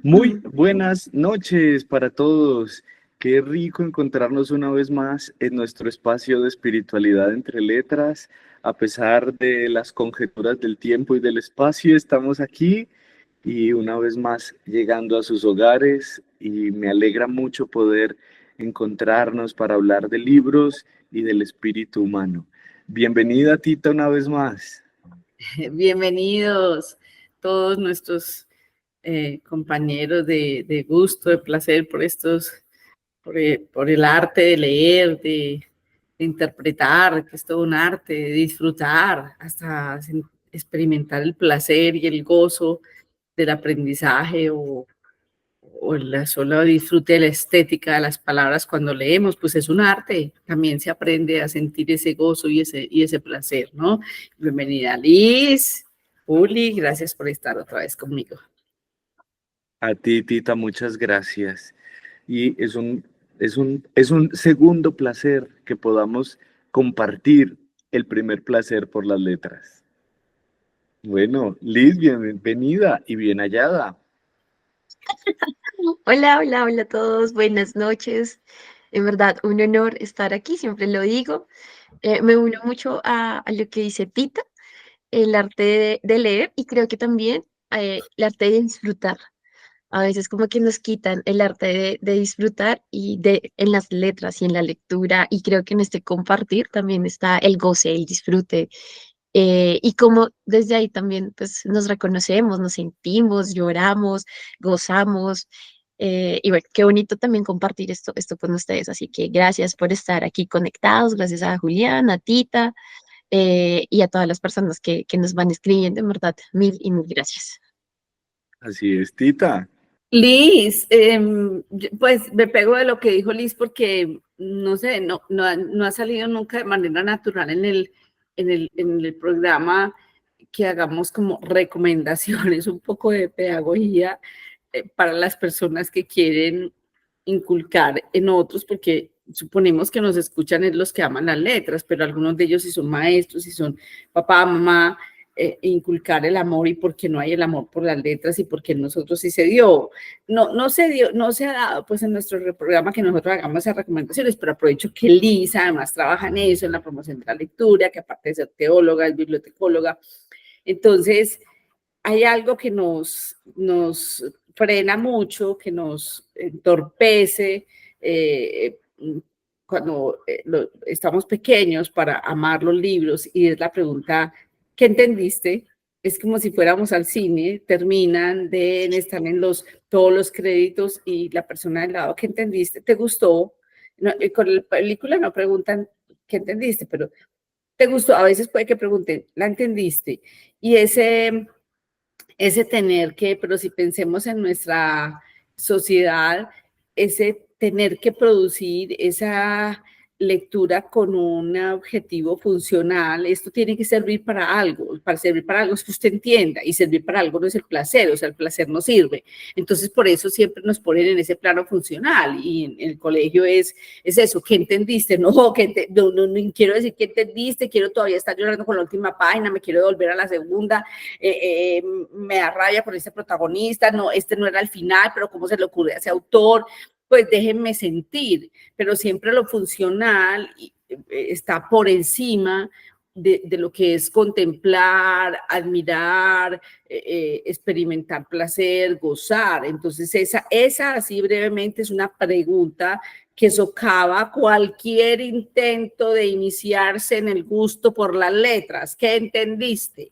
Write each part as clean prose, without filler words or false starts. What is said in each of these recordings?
Muy buenas noches para todos. Qué rico encontrarnos una vez más en nuestro espacio de espiritualidad entre letras. A pesar de las conjeturas del tiempo y del espacio, estamos aquí y una vez más llegando a sus hogares y me alegra mucho poder encontrarnos para hablar de libros y del espíritu humano. Bienvenida, Tita, una vez más. Bienvenidos todos nuestros compañeros de gusto, de placer por el arte de leer, de interpretar, que es todo un arte, de disfrutar, hasta experimentar el placer y el gozo del aprendizaje o el solo disfrute de la estética de las palabras cuando leemos, pues es un arte, también se aprende a sentir ese gozo y ese placer, ¿no? Bienvenida Liz, Uli, gracias por estar otra vez conmigo. A ti, Tita, muchas gracias. Y es un segundo placer que podamos compartir el primer placer por las letras. Bueno, Liz, bienvenida y bien hallada. Hola, hola, hola a todos, buenas noches. En verdad, un honor estar aquí, siempre lo digo. Me uno mucho a lo que dice Tita, el arte de leer y creo que también el arte de disfrutar. A veces como que nos quitan el arte de disfrutar en las letras y en la lectura y creo que en este compartir también está el goce, el disfrute y como desde ahí también pues nos reconocemos, nos sentimos, lloramos, gozamos. Y bueno, qué bonito también compartir esto con ustedes. Así que gracias por estar aquí conectados, gracias a Julián, a Tita y a todas las personas que nos van escribiendo. En verdad, mil y mil gracias. Así es, Tita. Liz, pues me pego de lo que dijo Liz porque no sé, no ha salido nunca de manera natural en el programa que hagamos como recomendaciones, un poco de pedagogía para las personas que quieren inculcar en otros, porque suponemos que nos escuchan es los que aman las letras, pero algunos de ellos si son maestros, si son papá, mamá, inculcar el amor y por qué no hay el amor por las letras y por qué nosotros sí se dio. No se dio, no se ha dado pues en nuestro programa que nosotros hagamos esas recomendaciones, pero aprovecho que Lisa además trabaja en eso, en la promoción de la lectura, que aparte de ser teóloga, es bibliotecóloga. Entonces, hay algo que nos frena mucho, que nos entorpece cuando estamos pequeños para amar los libros y es la pregunta, ¿qué entendiste? Es como si fuéramos al cine, terminan, están en todos los créditos y la persona del lado, ¿qué entendiste? ¿Te gustó? No, con la película no preguntan, ¿qué entendiste? Pero ¿te gustó? A veces puede que pregunten, ¿la entendiste? Y ese tener que, pero si pensemos en nuestra sociedad, ese tener que producir esa lectura con un objetivo funcional, esto tiene que servir para servir para algo es que usted entienda, y servir para algo no es el placer, o sea, el placer no sirve. Entonces, por eso siempre nos ponen en ese plano funcional, y en el colegio es eso, ¿qué entendiste? No, no quiero decir que entendiste, quiero todavía estar llorando con la última página, me quiero devolver a la segunda, me da rabia por este protagonista, no, este no era el final, pero cómo se le ocurre a ese autor, pues déjenme sentir, pero siempre lo funcional está por encima de lo que es contemplar, admirar, experimentar placer, gozar. Entonces esa así brevemente es una pregunta que socava cualquier intento de iniciarse en el gusto por las letras. ¿Qué entendiste?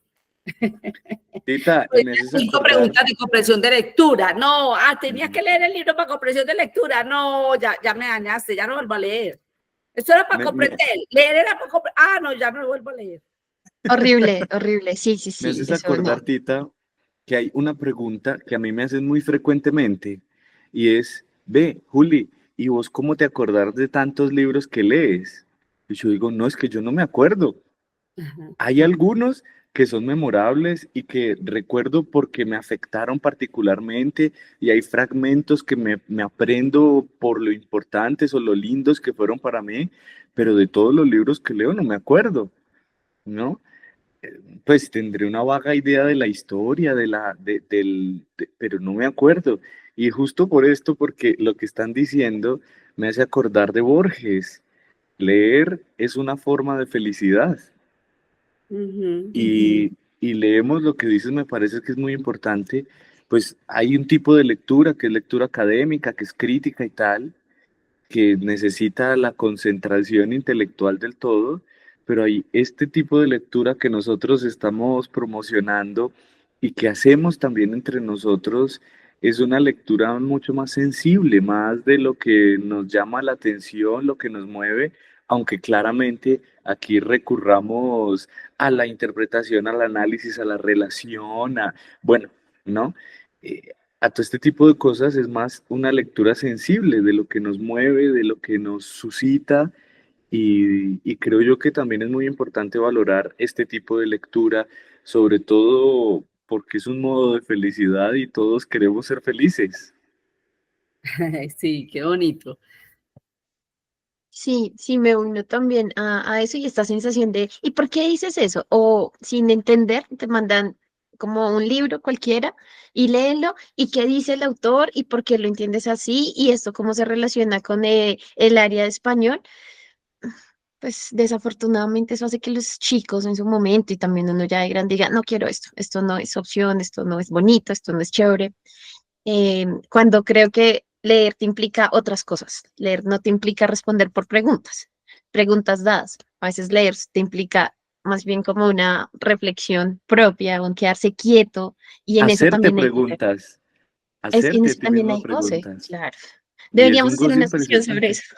Tita, y Pues me haces cinco acordar, preguntas de comprensión de lectura. No, tenía que leer el libro para comprensión de lectura. No, ya me dañaste, ya no vuelvo a leer. Esto era para me, me, comprender. Leer era para comprender. Ah, no, ya no vuelvo a leer. Horrible, horrible. Sí, sí, me sí, haces eso no. acordar, Tita, que hay una pregunta que a mí me hacen muy frecuentemente y es, ve, Juli, ¿y vos cómo te acordás de tantos libros que lees? Y yo digo, no, es que yo no me acuerdo. Ajá. Hay algunos que son memorables y que recuerdo porque me afectaron particularmente y hay fragmentos que me aprendo por lo importantes o lo lindos que fueron para mí, pero de todos los libros que leo no me acuerdo, ¿no? pues tendré una vaga idea de la historia, pero no me acuerdo. Y justo por esto, porque lo que están diciendo me hace acordar de Borges. Leer es una forma de felicidad. Ujú. Y leemos lo que dices, me parece que es muy importante. Pues hay un tipo de lectura que es lectura académica, que es crítica y tal, que necesita la concentración intelectual del todo, pero hay este tipo de lectura que nosotros estamos promocionando y que hacemos también entre nosotros, es una lectura mucho más sensible, más de lo que nos llama la atención, lo que nos mueve, aunque claramente aquí recurramos a la interpretación, al análisis, a la relación, bueno, ¿no? Eh, a todo este tipo de cosas es más una lectura sensible de lo que nos mueve, de lo que nos suscita y creo yo que también es muy importante valorar este tipo de lectura, sobre todo porque es un modo de felicidad y todos queremos ser felices. Sí, qué bonito. Sí, sí, me uno también a eso y esta sensación de, ¿y por qué dices eso? O sin entender, te mandan como un libro cualquiera y léelo, ¿y qué dice el autor? ¿Y por qué lo entiendes así? ¿Y esto cómo se relaciona con el área de español? Pues desafortunadamente eso hace que los chicos en su momento y también uno ya de grande diga, no quiero esto, esto no es opción, esto no es bonito, esto no es chévere. Cuando creo que leer te implica otras cosas. Leer no te implica responder por preguntas, preguntas dadas. A veces leer te implica más bien como una reflexión propia, o un quedarse quieto, y Hacerte preguntas, en hacerte a eso ti también mismo hay goce, preguntas. claro. Y es Deberíamos un hacer gozo una sesión sobre impresionante. eso.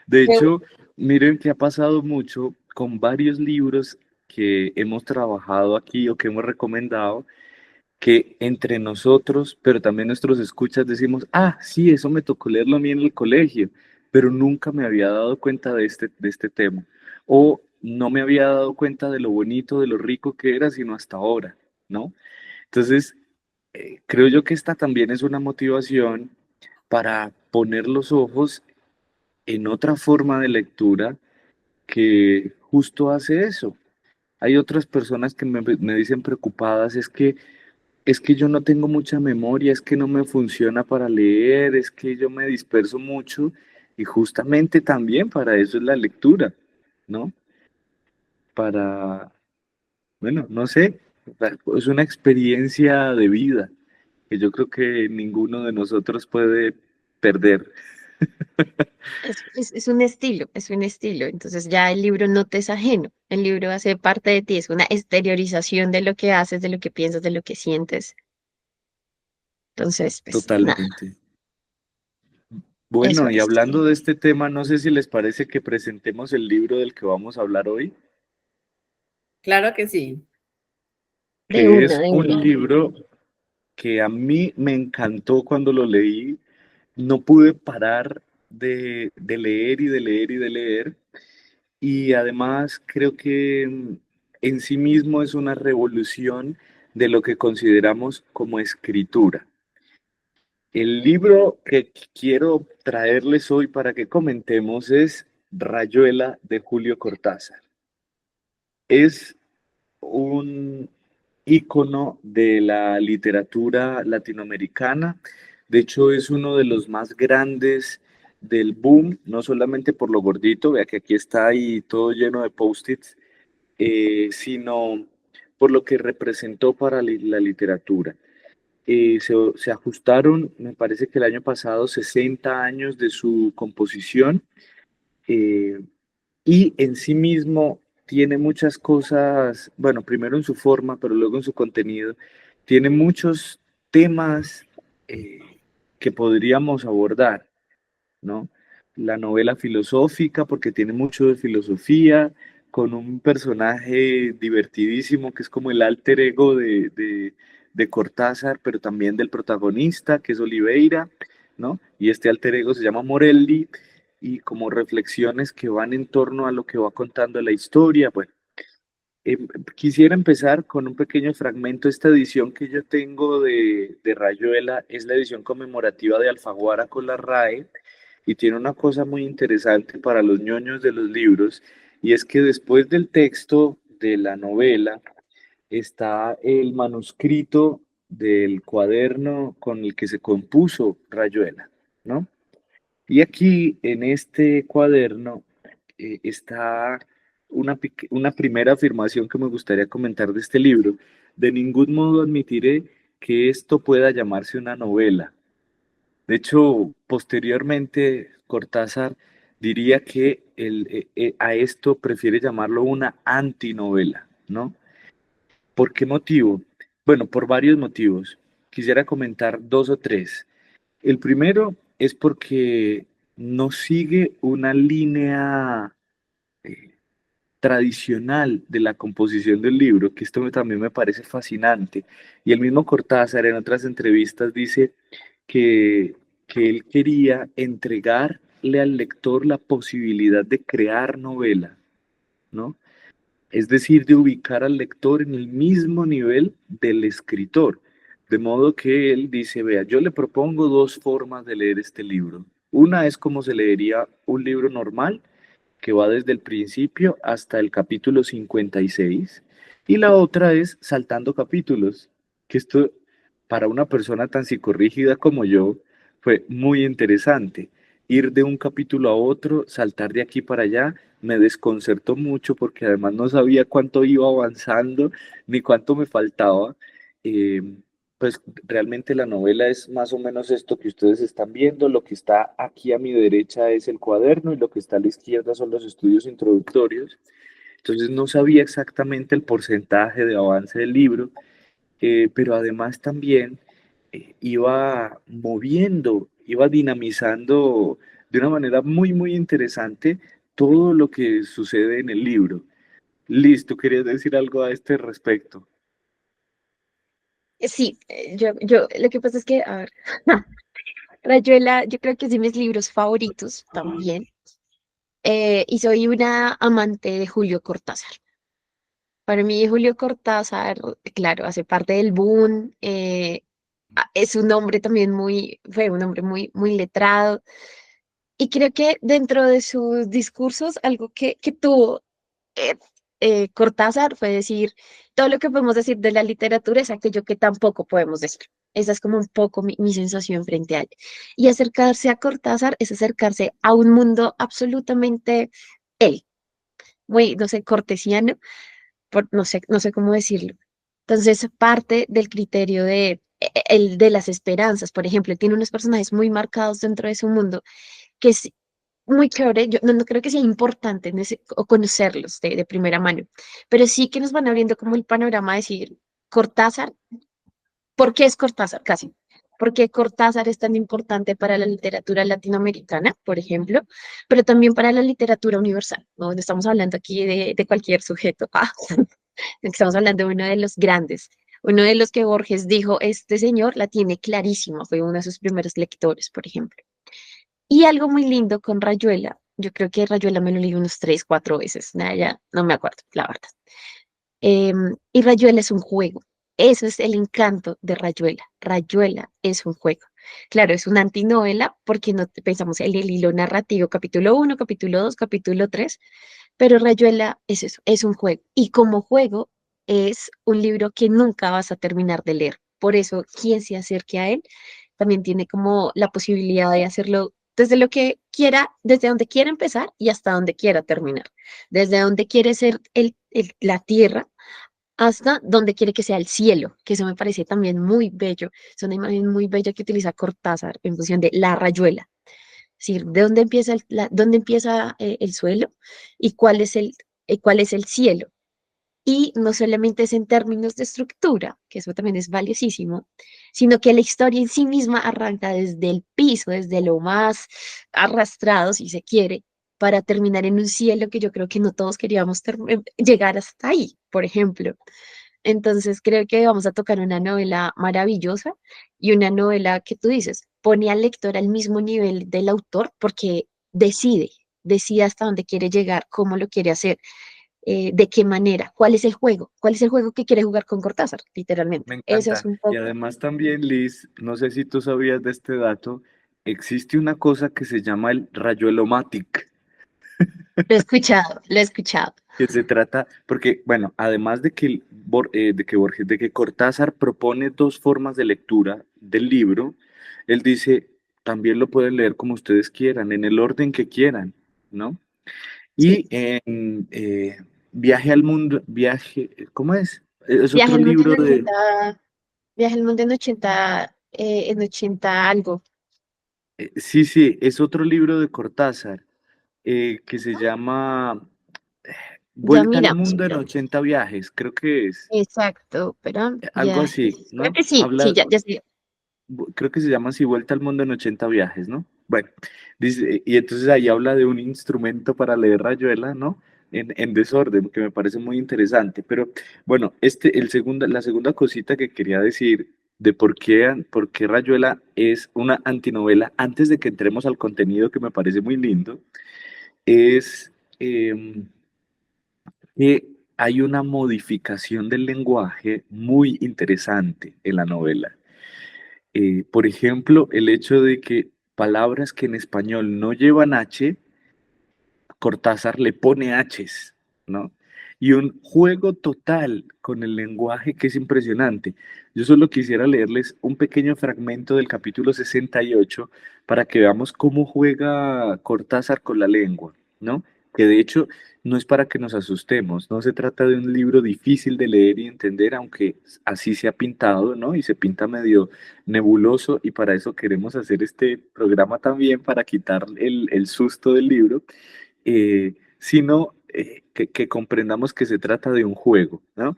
De Pero, hecho, miren que ha pasado mucho con varios libros que hemos trabajado aquí o que hemos recomendado, que entre nosotros, pero también nuestros escuchas decimos, ah, sí, eso me tocó leerlo a mí en el colegio, pero nunca me había dado cuenta de este tema. O no me había dado cuenta de lo bonito, de lo rico que era, sino hasta ahora, ¿no? Entonces, creo yo que esta también es una motivación para poner los ojos en otra forma de lectura que justo hace eso. Hay otras personas que me dicen preocupadas, es que yo no tengo mucha memoria, es que no me funciona para leer, es que yo me disperso mucho y justamente también para eso es la lectura, ¿no? Para, bueno, no sé, es una experiencia de vida que yo creo que ninguno de nosotros puede perder. es un estilo, es un estilo. Entonces ya el libro no te es ajeno, el libro hace parte de ti, es una exteriorización de lo que haces, de lo que piensas, de lo que sientes. Entonces, pues nada, Totalmente. eso Bueno, y es. hablando de este tema, no sé si les parece que presentemos el libro del que vamos a hablar hoy, Claro que sí. De que una, es de un una. libro que a mí me encantó cuando lo leí. No pude parar de leer y de leer y de leer. Y además creo que en sí mismo es una revolución de lo que consideramos como escritura. El libro que quiero traerles hoy para que comentemos es Rayuela de Julio Cortázar. Es un ícono de la literatura latinoamericana. De hecho, es uno de los más grandes del boom, no solamente por lo gordito, vea que aquí está ahí todo lleno de post-its, sino por lo que representó para la literatura. Se ajustaron, me parece que el año pasado, 60 años de su composición. eh, y en sí mismo tiene muchas cosas, bueno, primero en su forma, pero luego en su contenido, tiene muchos temas que podríamos abordar, ¿no? La novela filosófica, porque tiene mucho de filosofía, con un personaje divertidísimo que es como el alter ego de Cortázar, pero también del protagonista, que es Oliveira, ¿no? Y este alter ego se llama Morelli, y como reflexiones que van en torno a lo que va contando la historia. Bueno, quisiera empezar con un pequeño fragmento. Esta edición que yo tengo de Rayuela es la edición conmemorativa de Alfaguara con la RAE y tiene una cosa muy interesante para los ñoños de los libros y es que después del texto de la novela está el manuscrito del cuaderno con el que se compuso Rayuela, ¿no? Y aquí en este cuaderno está una primera afirmación que me gustaría comentar de este libro. De ningún modo admitiré que esto pueda llamarse una novela. De hecho, posteriormente, Cortázar diría que a esto prefiere llamarlo una antinovela, ¿no? ¿Por qué motivo? Bueno, por varios motivos. Quisiera comentar dos o tres. El primero es porque no sigue una línea eh, tradicional de la composición del libro, que esto también me parece fascinante. Y el mismo Cortázar en otras entrevistas dice que, que él quería entregarle al lector la posibilidad de crear novela, ¿no? Es decir, de ubicar al lector en el mismo nivel del escritor. De modo que él dice, vea, yo le propongo dos formas de leer este libro. Una es como se leería un libro normal, que va desde el principio hasta el capítulo 56, y la otra es saltando capítulos, que esto para una persona tan psicorrígida como yo fue muy interesante. Ir de un capítulo a otro, saltar de aquí para allá, me desconcertó mucho porque además no sabía cuánto iba avanzando ni cuánto me faltaba. Eh, pues realmente la novela es más o menos esto que ustedes están viendo. Lo que está aquí a mi derecha es el cuaderno y lo que está a la izquierda son los estudios introductorios. Entonces no sabía exactamente el porcentaje de avance del libro, pero además también iba moviendo, iba dinamizando de una manera muy, muy interesante todo lo que sucede en el libro. Listo, ¿querías decir algo a este respecto? Sí, lo que pasa es que, a ver, Rayuela, yo creo que es de mis libros favoritos también, y soy una amante de Julio Cortázar. Para mí, Julio Cortázar, claro, hace parte del boom, es un hombre también fue un hombre muy letrado, y creo que dentro de sus discursos, algo que tuvo eh, Cortázar fue decir, todo lo que podemos decir de la literatura es aquello que tampoco podemos decir. Esa es como un poco mi sensación frente a él. Y acercarse a Cortázar es acercarse a un mundo absolutamente él, muy, no sé, cortesiano, no sé cómo decirlo. Entonces, parte del criterio el de las esperanzas, por ejemplo, tiene unos personajes muy marcados dentro de su mundo que es muy chévere. Yo no creo que sea importante o conocerlos de primera mano, pero sí que nos van abriendo como el panorama de decir, Cortázar, ¿por qué es Cortázar casi? ¿Por qué Cortázar es tan importante para la literatura latinoamericana, por ejemplo, pero también para la literatura universal? No estamos hablando aquí de cualquier sujeto, estamos hablando de uno de los grandes, uno de los que Borges dijo, este señor la tiene clarísima, fue uno de sus primeros lectores, por ejemplo. Y algo muy lindo con Rayuela, yo creo que Rayuela me lo leí unos 3, 4 veces, nada, ya no me acuerdo, la verdad. Y Rayuela es un juego, eso es el encanto de Rayuela. Rayuela es un juego. Claro, es una antinovela porque no pensamos en el hilo narrativo, capítulo 1, capítulo 2, capítulo 3, pero Rayuela es eso, es un juego. Y como juego es un libro que nunca vas a terminar de leer. Por eso, quien se acerque a él también tiene como la posibilidad de hacerlo desde lo que quiera, desde donde quiera empezar y hasta donde quiera terminar. Desde donde quiere ser la tierra hasta donde quiere que sea el cielo, que eso me parece también muy bello. Es una imagen muy bella que utiliza Cortázar en función de la rayuela. Es decir, de dónde empieza dónde empieza el suelo y cuál es el cielo. Y no solamente es en términos de estructura, que eso también es valiosísimo, sino que la historia en sí misma arranca desde el piso, desde lo más arrastrado, si se quiere, para terminar en un cielo que yo creo que no todos queríamos llegar hasta ahí, por ejemplo. Entonces creo que vamos a tocar una novela maravillosa y una novela que tú dices, pone al lector al mismo nivel del autor porque decide hasta dónde quiere llegar, cómo lo quiere hacer, de qué manera, cuál es el juego que quiere jugar con Cortázar, Me literalmente. Eso es encanta. un Y poco. además también, Liz, no sé si tú sabías de este dato, existe una cosa que se llama el Rayuelomatic. Lo he escuchado, lo he escuchado. Que se trata, porque, bueno, además de que, de que Cortázar propone dos formas de lectura del libro, él dice, también lo pueden leer como ustedes quieran, en el orden que quieran, ¿no? Sí. Y en Viaje al Mundo, ¿cómo es? Es Viaje otro al mundo libro en de, 80, Viaje al mundo en 80 algo. sí, sí, es otro libro de Cortázar, que se llama Ya Vuelta al miramos, Mundo en pero 80 viajes, creo que es, exacto, pero algo ya, así, creo ¿no? que sí, sí, Habla, ya sé. creo que se llama así, Vuelta al Mundo en 80 viajes, ¿no? Bueno, dice, y entonces ahí habla de un instrumento para leer Rayuela, ¿no? En desorden, que me parece muy interesante. Pero bueno, la segunda cosita que quería decir de por qué Rayuela es una antinovela, antes de que entremos al contenido que me parece muy lindo, es em, que hay una modificación del lenguaje muy interesante en la novela. Por ejemplo, el hecho de que palabras que en español no llevan H, Cortázar le pone Hs, ¿no? Y un juego total con el lenguaje que es impresionante. Yo solo quisiera leerles un pequeño fragmento del capítulo 68 para que veamos cómo juega Cortázar con la lengua, ¿no? Que de hecho no es para que nos asustemos, no se trata de un libro difícil de leer y entender, aunque así se ha pintado, ¿no? Y se pinta medio nebuloso y para eso queremos hacer este programa también, para quitar el susto del libro, sino que comprendamos que se trata de un juego, ¿no?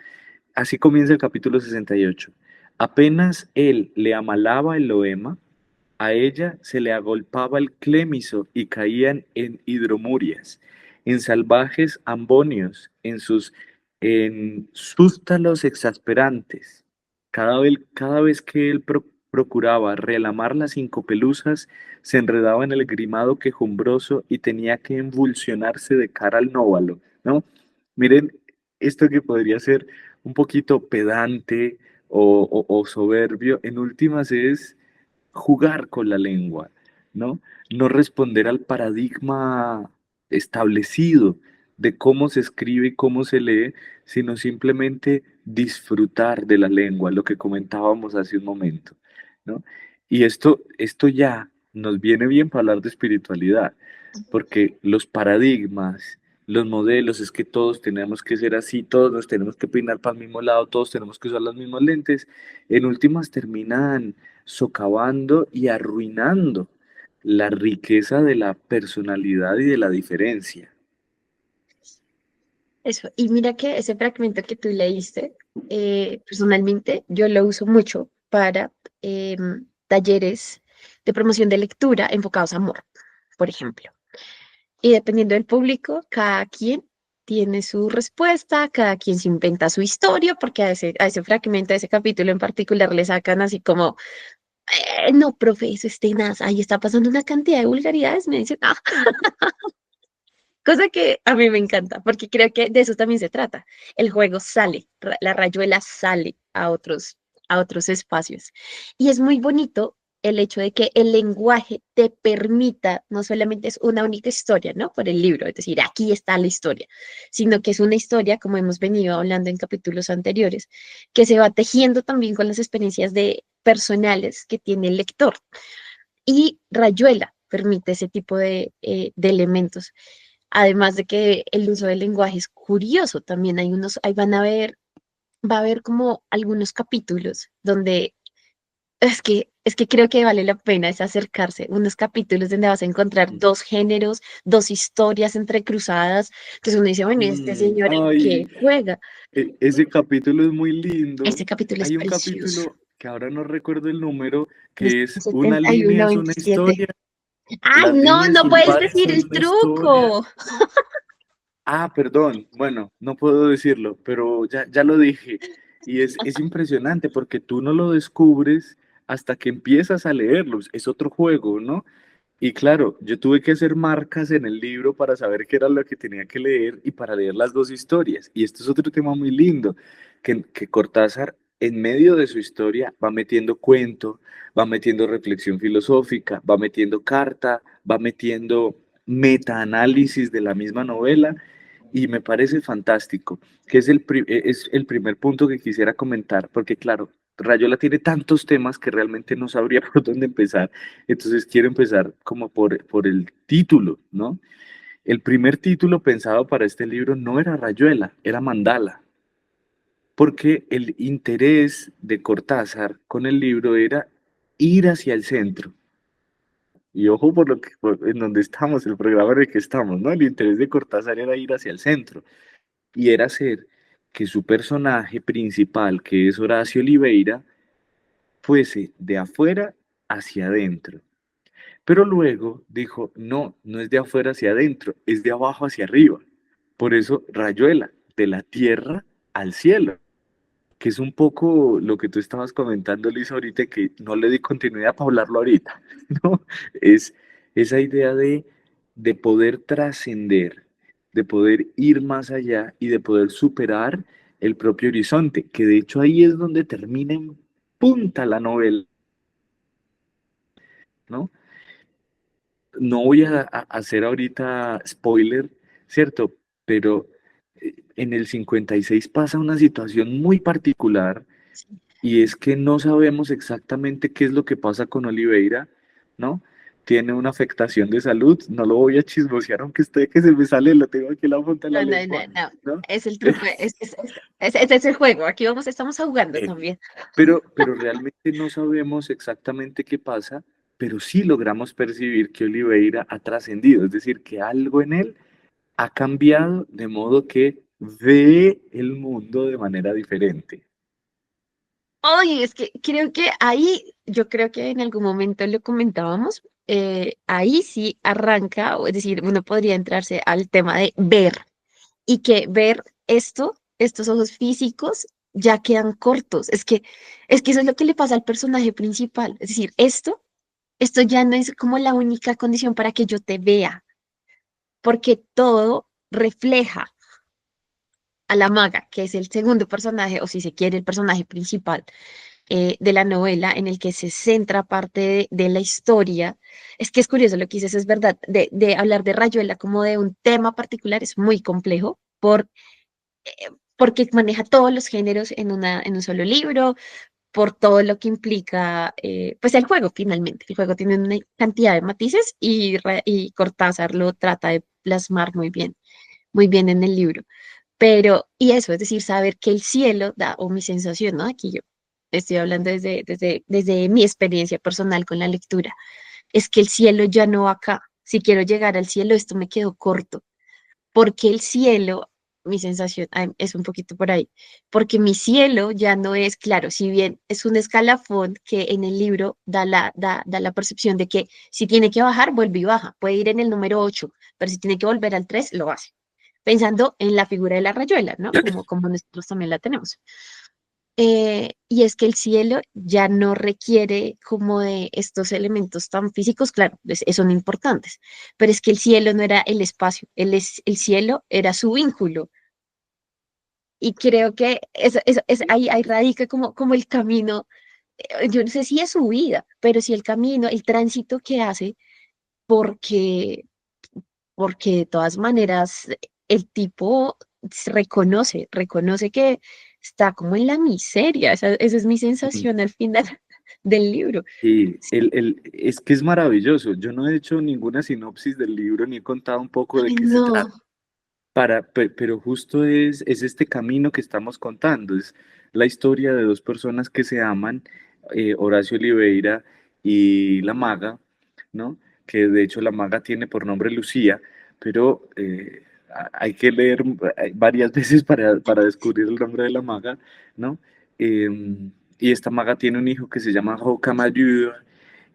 Así comienza el capítulo 68. Apenas él le amalaba el loema, a ella se le agolpaba el clémiso y caían en hidromurias, en salvajes ambonios, en sústalos exasperantes. Cada vez que él procuraba relamar las cinco pelusas, se enredaba en el grimado quejumbroso y tenía que emulsionarse de cara al nóvalo, ¿no? Miren, esto que podría ser un poquito pedante o soberbio, en últimas es jugar con la lengua, ¿no? No responder al paradigma establecido de cómo se escribe y cómo se lee, sino simplemente disfrutar de la lengua, lo que comentábamos hace un momento, ¿no? Y esto ya nos viene bien para hablar de espiritualidad, porque los paradigmas, los modelos, es que todos tenemos que ser así, todos nos tenemos que peinar para el mismo lado, todos tenemos que usar los mismos lentes, en últimas terminan socavando y arruinando la riqueza de la personalidad y de la diferencia. Eso. Y mira que ese fragmento que tú leíste, personalmente yo lo uso mucho para talleres de promoción de lectura enfocados a amor, por ejemplo. Y dependiendo del público, cada quien tiene su respuesta, cada quien se inventa su historia, porque a ese fragmento, a ese capítulo en particular le sacan así como, no, profe, eso es tenaz, ahí está pasando una cantidad de vulgaridades, me dicen, ah, cosa que a mí me encanta, porque creo que de eso también se trata. El juego sale, la rayuela sale a otros espacios. Y es muy bonito el hecho de que el lenguaje te permita, no solamente es una única historia, ¿no? Por el libro, es decir, aquí está la historia, sino que es una historia, como hemos venido hablando en capítulos anteriores, que se va tejiendo también con las experiencias de personales que tiene el lector. Y Rayuela permite ese tipo de elementos. Además de que el uso del lenguaje es curioso, también hay unos, ahí va a haber como algunos capítulos donde es que creo que vale la pena es acercarse, unos capítulos donde vas a encontrar dos géneros, dos historias entrecruzadas, entonces uno dice, bueno, ¿y este señor en Ay, qué juega? ese capítulo es muy lindo. Este capítulo es Hay un precioso. capítulo que ahora no recuerdo el número, Es que es una línea 71, es una 27. historia, ¡Ay, las no! líneas No puedes impares decir son el una historia. truco. Ah, perdón, bueno, no puedo decirlo, pero ya lo dije. Y es impresionante porque tú no lo descubres hasta que empiezas a leerlos. Es otro juego, ¿no? Y claro, yo tuve que hacer marcas en el libro para saber qué era lo que tenía que leer y para leer las dos historias. Y esto es otro tema muy lindo, que Cortázar en medio de su historia va metiendo cuento, va metiendo reflexión filosófica, va metiendo carta, va metiendo metaanálisis de la misma novela y me parece fantástico, que es es el primer punto que quisiera comentar, porque claro, Rayuela tiene tantos temas que realmente no sabría por dónde empezar, entonces quiero empezar como por el título, ¿no? El primer título pensado para este libro no era Rayuela, era Mandala, porque el interés de Cortázar con el libro era ir hacia el centro. Y ojo en donde estamos, el programa en el que estamos, ¿no? El interés de Cortázar era ir hacia el centro y era hacer que su personaje principal, que es Horacio Oliveira, fuese de afuera hacia adentro. Pero luego dijo, no, no es de afuera hacia adentro, es de abajo hacia arriba. Por eso Rayuela, de la tierra al cielo, que es un poco lo que tú estabas comentando, Lisa, ahorita, que no le di continuidad para hablarlo ahorita, ¿no? Es esa idea de poder trascender, de poder ir más allá y de poder superar el propio horizonte, que de hecho ahí es donde termina en punta la novela, ¿no? No voy a hacer ahorita spoiler, ¿cierto? Pero en el 56 pasa una situación muy particular Sí. y es que no sabemos exactamente qué es lo que pasa con Oliveira, ¿no? Tiene una afectación de salud, no lo voy a chismosear, aunque esté que se me sale, lo tengo aquí en la punta de la No, no, lengua, no, no. ¿no? Es el truco, ese es el juego. Aquí estamos jugando Eh, también. pero realmente no sabemos exactamente qué pasa, pero sí logramos percibir que Oliveira ha trascendido, es decir, que algo en él ha cambiado de modo que ve el mundo de manera diferente. Oye, es que creo que ahí, yo creo que en algún momento lo comentábamos, ahí sí arranca, o es decir, uno podría entrarse al tema de ver y que ver estos ojos físicos ya quedan cortos. Es que eso es lo que le pasa al personaje principal. Es decir, esto ya no es como la única condición para que yo te vea, porque todo refleja a la maga, que es el segundo personaje, o si se quiere, el personaje principal de la novela, en el que se centra parte de la historia. Es que es curioso lo que dices, es verdad, de hablar de Rayuela como de un tema particular es muy complejo porque maneja todos los géneros en un solo libro, por todo lo que implica, pues el juego finalmente. El juego tiene una cantidad de matices y Cortázar lo trata de plasmar muy bien en el libro. Pero, y eso, es decir, saber que el cielo da, o mi sensación, ¿no? Aquí yo estoy hablando desde mi experiencia personal con la lectura, es que el cielo ya no va acá. Si quiero llegar al cielo, esto me quedó corto, porque el cielo, mi sensación es un poquito por ahí, porque mi cielo ya no es claro, si bien es un escalafón que en el libro da la percepción de que si tiene que bajar, vuelve y baja, puede ir en el número 8, pero si tiene que volver al 3 lo hace pensando en la figura de la rayuela, ¿no? Como nosotros también la tenemos. Y es que el cielo ya no requiere como de estos elementos tan físicos, claro, son importantes, pero es que el cielo no era el espacio, el cielo era su vínculo. Y creo que ahí radica como el camino, yo no sé si es su vida, pero si el camino, el tránsito que hace, porque porque de todas maneras el tipo reconoce que está como en la miseria, esa es mi sensación al final del libro. Y es que es maravilloso. Yo no he hecho ninguna sinopsis del libro ni he contado un poco de Ay, qué se no, trata. Pero justo es este camino que estamos contando, es la historia de dos personas que se aman, Horacio Oliveira y la maga, ¿no? Que de hecho la maga tiene por nombre Lucía, pero hay que leer varias veces para descubrir el nombre de la maga, ¿no? Y esta maga tiene un hijo que se llama Rocamadour,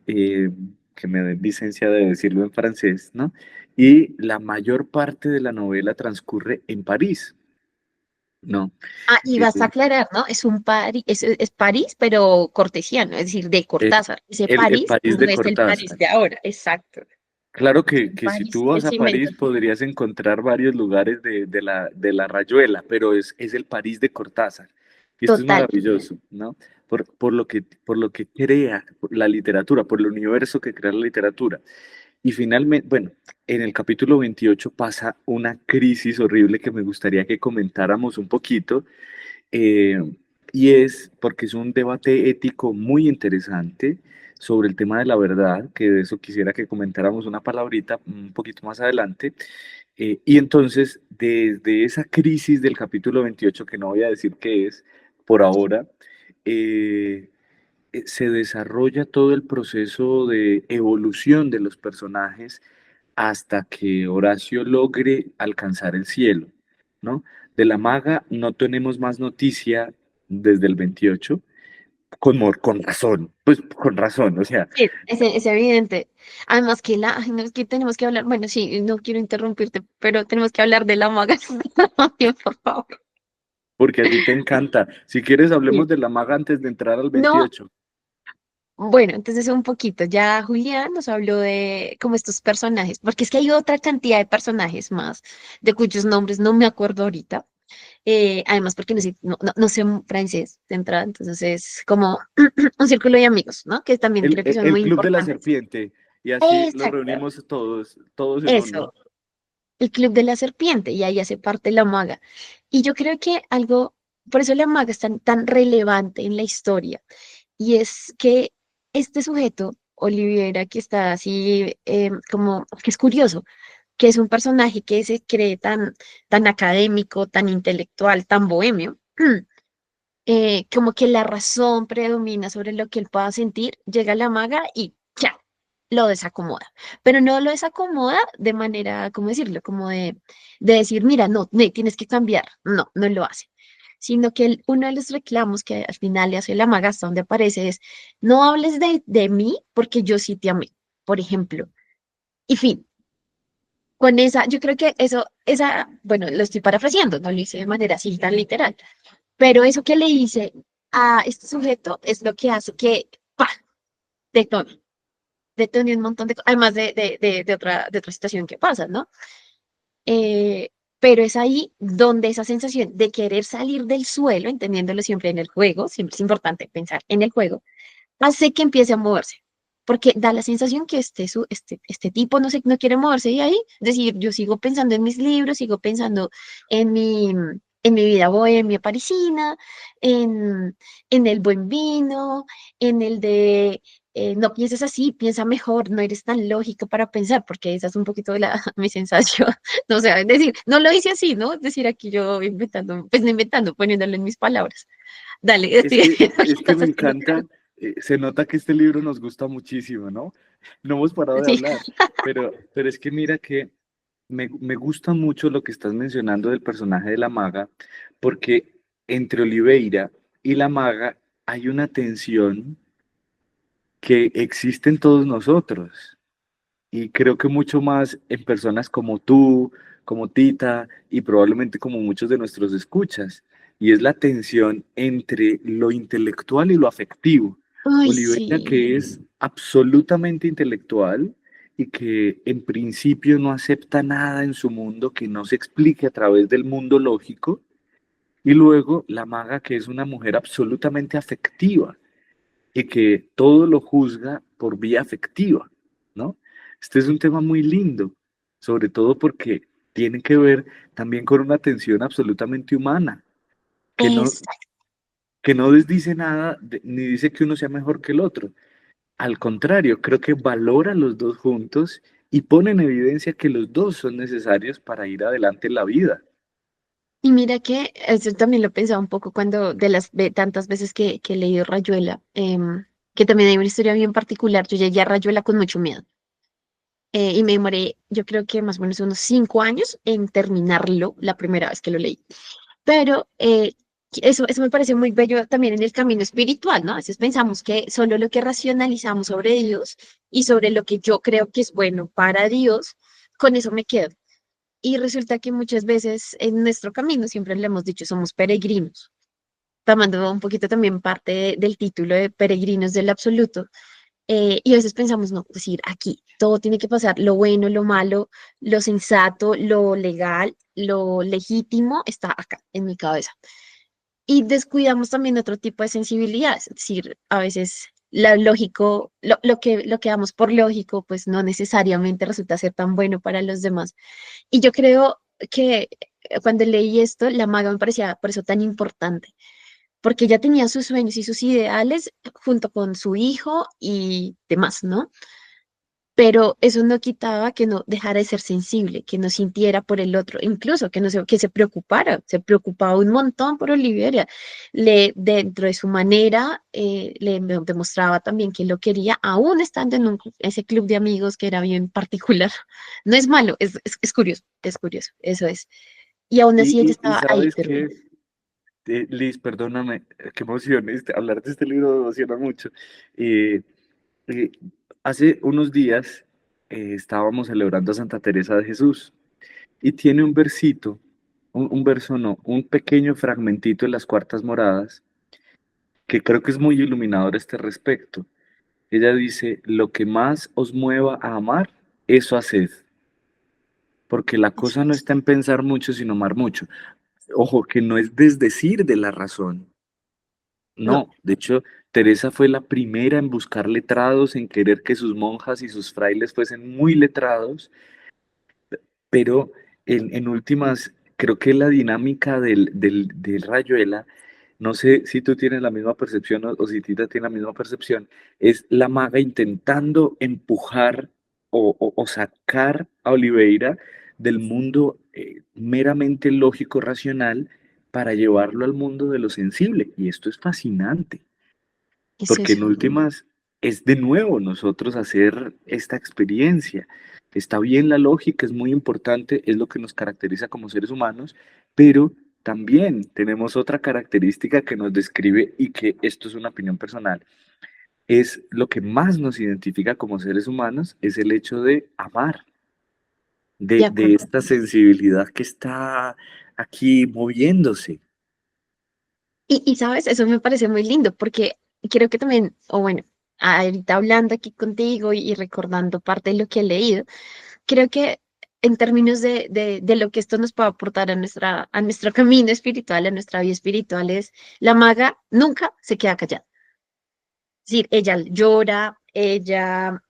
eh, que me den licencia de decirlo en francés, ¿no? Y la mayor parte de la novela transcurre en París, ¿no? y Eh, vas a aclarar, ¿no? Es París, pero cortesiano, es decir, de eh, Cortázar. Ese el París París no de es el París Cortázar. de ahora, exacto. Claro Es un que si París tú que vas a se inventa. París podrías encontrar varios lugares de la Rayuela, pero es el París de Cortázar. Y esto es Total. maravilloso, ¿no? Por lo que crea la literatura, por el universo que crea la literatura. Y finalmente, bueno, en el capítulo 28 pasa una crisis horrible que me gustaría que comentáramos un poquito, eh, y es porque es un debate ético muy interesante sobre el tema de la verdad, que de eso quisiera que comentáramos una palabrita un poquito más adelante. Y entonces, desde esa crisis del capítulo 28, que no voy a decir qué es por ahora, eh, se desarrolla todo el proceso de evolución de los personajes hasta que Horacio logre alcanzar el cielo, ¿no? De la maga no tenemos más noticia desde el 28, con razón, pues con razón, o sea, Sí, es evidente. Además que ay, no, es que tenemos que hablar, bueno, sí, no quiero interrumpirte, pero tenemos que hablar de la maga también, por favor. porque a ti te encanta. Si quieres, Sí. hablemos de la maga antes de entrar al No, 28. bueno, entonces un poquito, ya Julián nos habló de como estos personajes, porque es que hay otra cantidad de personajes más, de cuyos nombres no me acuerdo ahorita, además porque no sé francés de entrada, entonces es como un círculo de amigos, ¿no? Que también El, creo que el- son el muy Club de la importantes. Serpiente, y así los Exacto, reunimos todos, todos en uno. eso. El Club de la Serpiente, y ahí hace parte la maga. Y yo creo que algo, por eso la maga es tan relevante en la historia, y es que este sujeto, Oliviera, que está así, como, que es curioso, que es un personaje que se cree tan académico, tan intelectual, tan bohemio, como que la razón predomina sobre lo que él pueda sentir, llega la maga y ya, lo desacomoda. Pero no lo desacomoda de manera, ¿cómo decirlo? Como de decir, mira, no, tienes que cambiar. No, no lo hace. Sino que uno de los reclamos que al final le hace la maga hasta donde aparece es, no hables de mí porque yo sí te amé, por ejemplo. Y fin, con esa, yo creo que bueno, lo estoy parafraseando, no lo hice de manera así tan literal, pero eso que le hice a este sujeto es lo que hace que, ¡pa!, detone, detone un montón de cosas, además de otra situación que pasa, ¿no? Eh, pero es ahí donde esa sensación de querer salir del suelo, entendiéndolo siempre en el juego, siempre es importante pensar en el juego, hace que empiece a moverse. Porque da la sensación que este tipo no quiere moverse de ahí. Es decir, yo sigo pensando en mis libros, sigo pensando en mi vida bohemia parisina, en, en el buen vino, en el de no pienses así, piensa mejor, no eres tan lógico para pensar, porque esa es un poquito mi sensación. No, o sea, es decir, no lo hice así, ¿no? Es decir, aquí yo inventando, pues no inventando, poniéndolo en mis palabras. Dale, Es estoy que, lo que es que estás me haciendo. encanta, se nota que este libro nos gusta muchísimo, ¿no? No hemos parado de Sí. hablar, pero es que mira que me gusta mucho lo que estás mencionando del personaje de la maga, porque entre Oliveira y la maga hay una tensión que existe en todos nosotros. Y creo que mucho más en personas como tú, como Tita y probablemente como muchos de nuestros escuchas. Y es la tensión entre lo intelectual y lo afectivo. Ay, Oliveira, sí. que es absolutamente intelectual y que en principio no acepta nada en su mundo que no se explique a través del mundo lógico. Y luego la maga, que es una mujer absolutamente afectiva y que todo lo juzga por vía afectiva, ¿no? Este es un tema muy lindo, sobre todo porque tiene que ver también con una tensión absolutamente humana, que no, Exacto. que no desdice nada, ni dice que uno sea mejor que el otro. Al contrario, creo que valora los dos juntos y pone en evidencia que los dos son necesarios para ir adelante en la vida. Y mira que eso también lo pensaba un poco cuando de las tantas veces que he leído Rayuela, que también hay una historia bien particular. Yo llegué a Rayuela con mucho miedo, y me demoré, yo creo que más o menos unos 5 años en terminarlo la primera vez que lo leí. Pero eso me parece muy bello también en el camino espiritual, ¿no? A veces pensamos que solo lo que racionalizamos sobre Dios y sobre lo que yo creo que es bueno para Dios, con eso me quedo. Y resulta que muchas veces en nuestro camino, siempre le hemos dicho, somos peregrinos, tomando un poquito también parte del título de peregrinos del absoluto. Y a veces pensamos, no, es decir, aquí todo tiene que pasar, lo bueno, lo malo, lo sensato, lo legal, lo legítimo está acá en mi cabeza. Y descuidamos también otro tipo de sensibilidades, es decir, a veces lo lógico, lo que damos por lógico, pues no necesariamente resulta ser tan bueno para los demás. Y yo creo que cuando leí esto, la maga me parecía por eso tan importante, porque ella tenía sus sueños y sus ideales junto con su hijo y demás, ¿no? Pero eso no quitaba que no dejara de ser sensible, que no sintiera por el otro, incluso que no se, que se preocupaba un montón por Olivia, dentro de su manera, demostraba también que lo quería, aún estando en ese club de amigos que era bien particular. No es malo, es curioso, eso es. Y aún así ella Y estaba ahí sabes firme. que, Liz, perdóname, qué emoción, hablar de este libro me emociona mucho. Eh, eh, Hace unos días estábamos celebrando a Santa Teresa de Jesús y tiene un versito, un verso no, un pequeño fragmentito en las cuartas moradas que creo que es muy iluminador a este respecto. Ella dice, lo que más os mueva a amar, eso haced, porque la Eso cosa no es, está en pensar mucho, sino amar mucho. Ojo, que no es desdecir de la razón. no, No, de hecho, Teresa fue la primera en buscar letrados, en querer que sus monjas y sus frailes fuesen muy letrados, pero en últimas, creo que la dinámica del Rayuela, no sé si tú tienes la misma percepción o si Tita tiene la misma percepción, es la maga intentando empujar o sacar a Oliveira del mundo meramente lógico, racional, para llevarlo al mundo de lo sensible. Y esto es fascinante. es Porque en eso. últimas es de nuevo nosotros hacer esta experiencia. Está bien la lógica, es muy importante, es lo que nos caracteriza como seres humanos, pero también tenemos otra característica que nos describe y que esto es una opinión personal, es lo que más nos identifica como seres humanos, es el hecho de amar, De de acuerdo. esta sensibilidad que está aquí moviéndose. Sabes, eso me parece muy lindo porque creo que también, o bueno, ahorita hablando aquí contigo y recordando parte de lo que he leído, creo que en términos de lo que esto nos puede aportar a nuestro camino espiritual, a nuestra vida espiritual, es la maga nunca se queda callada. Es decir, ella llora, ella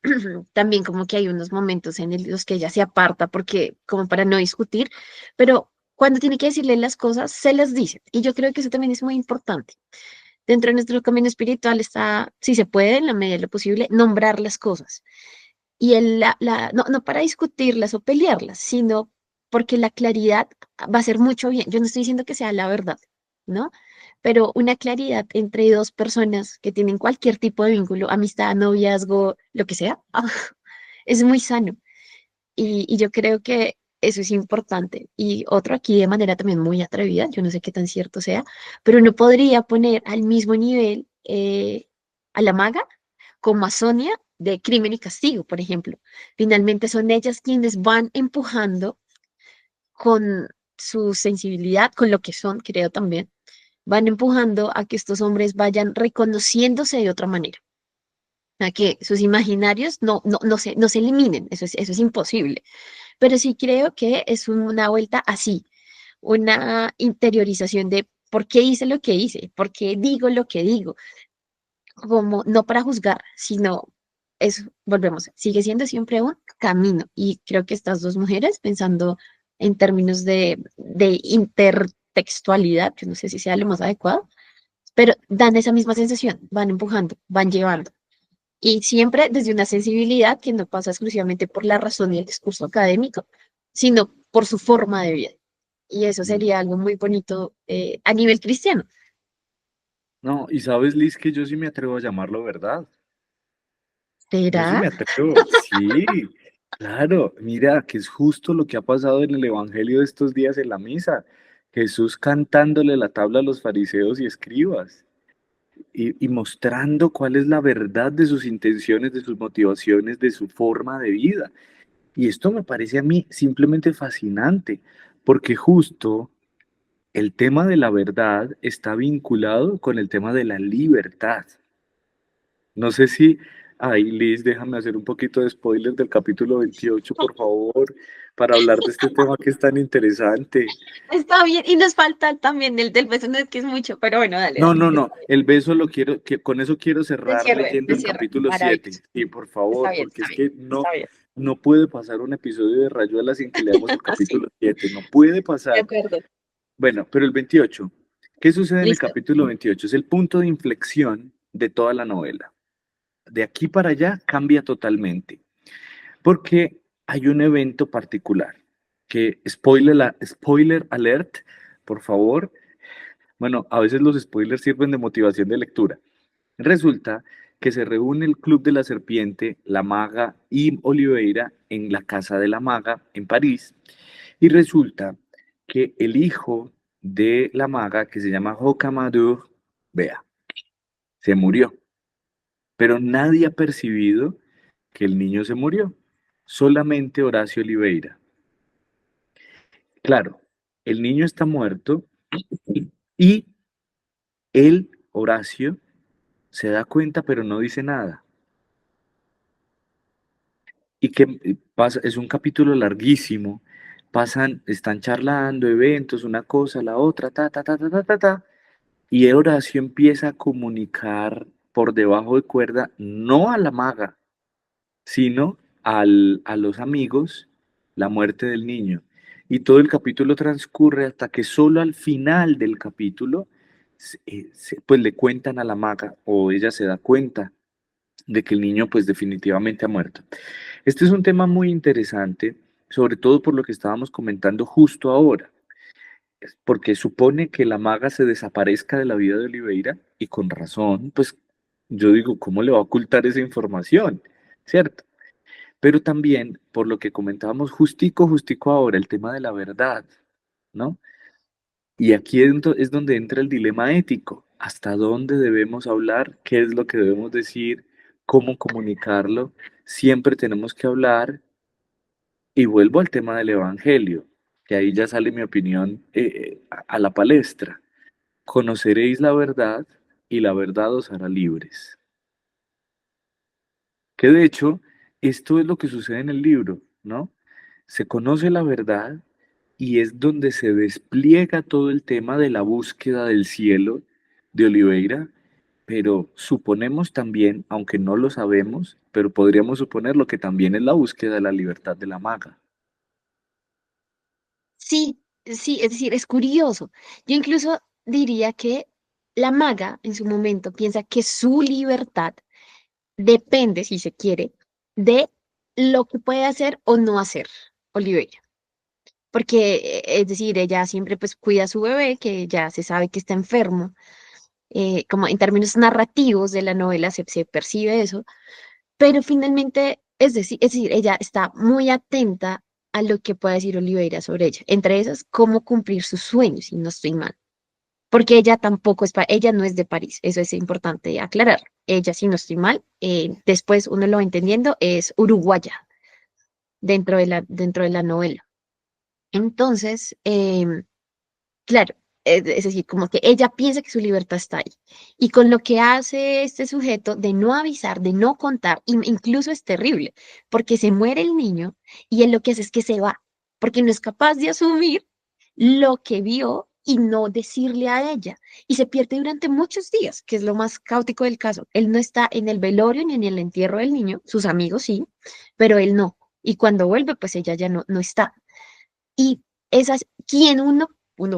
también como que hay unos momentos en los que ella se aparta porque como para no discutir, pero cuando tiene que decirle las cosas, se las dice. Y yo creo que eso también es muy importante. Dentro de nuestro camino espiritual está, si se puede, en la medida de lo posible, nombrar las cosas. Y no, no para discutirlas o pelearlas, sino porque la claridad va a hacer mucho bien. Yo no estoy diciendo que sea la verdad, ¿no? Pero una claridad entre dos personas que tienen cualquier tipo de vínculo, amistad, noviazgo, lo que sea, es muy sano. Y yo creo que eso es importante. Y otro aquí de manera también muy atrevida, yo no sé qué tan cierto sea, pero no podría poner al mismo nivel a la maga como a Sonia de Crimen y Castigo, por ejemplo. Finalmente son ellas quienes van empujando con su sensibilidad, con lo que son, creo también, van empujando a que estos hombres vayan reconociéndose de otra manera, a que sus imaginarios no se eliminen, eso es imposible, pero sí creo que es una vuelta así, una interiorización de por qué hice lo que hice, por qué digo lo que digo, como no para juzgar, sino eso, volvemos, sigue siendo siempre un camino. Y creo que estas dos mujeres, pensando en términos de intertextualidad, yo no sé si sea lo más adecuado, pero dan esa misma sensación, van empujando, van llevando. Y siempre desde una sensibilidad que no pasa exclusivamente por la razón y el discurso académico, sino por su forma de vida. Y eso Mm. sería algo muy bonito a nivel cristiano. No, y sabes, Liz, que yo sí me atrevo a llamarlo verdad. Yo sí ¿Será? me atrevo, sí, claro, mira, que es justo lo que ha pasado en el Evangelio de estos días en la misa. Jesús cantándole la tabla a los fariseos y escribas y mostrando cuál es la verdad de sus intenciones, de sus motivaciones, de su forma de vida. Y esto me parece a mí simplemente fascinante, porque justo el tema de la verdad está vinculado con el tema de la libertad. No sé si Ay, Liz, déjame hacer un poquito de spoiler del capítulo 28, por favor, para hablar de este tema que es tan interesante. Está bien, y nos falta también el del beso, no es que es mucho, pero bueno, dale, No, dale. no, no, el beso lo quiero, que con eso quiero cerrar leyendo De el cierre, capítulo 7. maravilloso. Sí, por Está favor, bien, porque está es bien, que está no, bien. no puede pasar un episodio de Rayuela sin que leamos el Sí, capítulo 7. No puede de pasar. acuerdo. Bueno, pero el 28, ¿qué sucede en el Listo. capítulo 28? Es el punto de inflexión de toda la novela. De aquí para allá cambia totalmente, porque hay un evento particular, que spoiler alert, por favor. Bueno, a veces los spoilers sirven de motivación de lectura. Resulta que se reúne el Club de la Serpiente, la maga y Oliveira en la casa de la maga en París, y resulta que el hijo de la maga, que se llama Rocamadour, vea, se murió, pero nadie ha percibido que el niño se murió, solamente Horacio Oliveira. Claro, el niño está muerto y él, Horacio, se da cuenta pero no dice nada. Y que pasa, es un capítulo larguísimo, están charlando, eventos, una cosa, la otra, ta, y Horacio empieza a comunicar por debajo de cuerda, no a la maga, sino a los amigos, la muerte del niño. Y todo el capítulo transcurre hasta que solo al final del capítulo, pues le cuentan a la maga o ella se da cuenta de que el niño pues definitivamente ha muerto. Este es un tema muy interesante, sobre todo por lo que estábamos comentando justo ahora, porque supone que la maga se desaparezca de la vida de Oliveira y con razón, pues yo digo, ¿cómo le va a ocultar esa información? ¿Cierto? Pero también por lo que comentábamos justico ahora, el tema de la verdad, ¿no? Y aquí es donde entra el dilema ético. ¿Hasta dónde debemos hablar? ¿Qué es lo que debemos decir? ¿Cómo comunicarlo? Siempre tenemos que hablar. Y vuelvo al tema del Evangelio, que ahí ya sale mi opinión a la palestra. Conoceréis la verdad y la verdad os hará libres. Que de hecho, esto es lo que sucede en el libro, ¿no? Se conoce la verdad y es donde se despliega todo el tema de la búsqueda del cielo de Oliveira, pero suponemos también, aunque no lo sabemos, pero podríamos suponer lo que también es la búsqueda de la libertad de la maga. Sí, sí, es decir, es curioso. Yo incluso diría que la maga en su momento piensa que su libertad depende, si se quiere, de lo que puede hacer o no hacer Oliveira. Porque, es decir, ella siempre pues cuida a su bebé, que ya se sabe que está enfermo, como en términos narrativos de la novela se percibe eso, pero finalmente, es decir, ella está muy atenta a lo que pueda decir Oliveira sobre ella, entre esas, cómo cumplir sus sueños, si no estoy mal, porque ella tampoco ella no es de París, eso es importante aclarar. Ella, si no estoy mal, después uno lo va entendiendo, es uruguaya dentro de la novela. Entonces, claro, es decir, como que ella piensa que su libertad está ahí. Y con lo que hace este sujeto de no avisar, de no contar, incluso es terrible, porque se muere el niño y él lo que hace es que se va, porque no es capaz de asumir lo que vio y no decirle a ella. Y se pierde durante muchos días, que es lo más caótico del caso. Él no está en el velorio ni en el entierro del niño, sus amigos sí, pero él no. Y cuando vuelve, pues ella ya no está. Y esas, ¿quién uno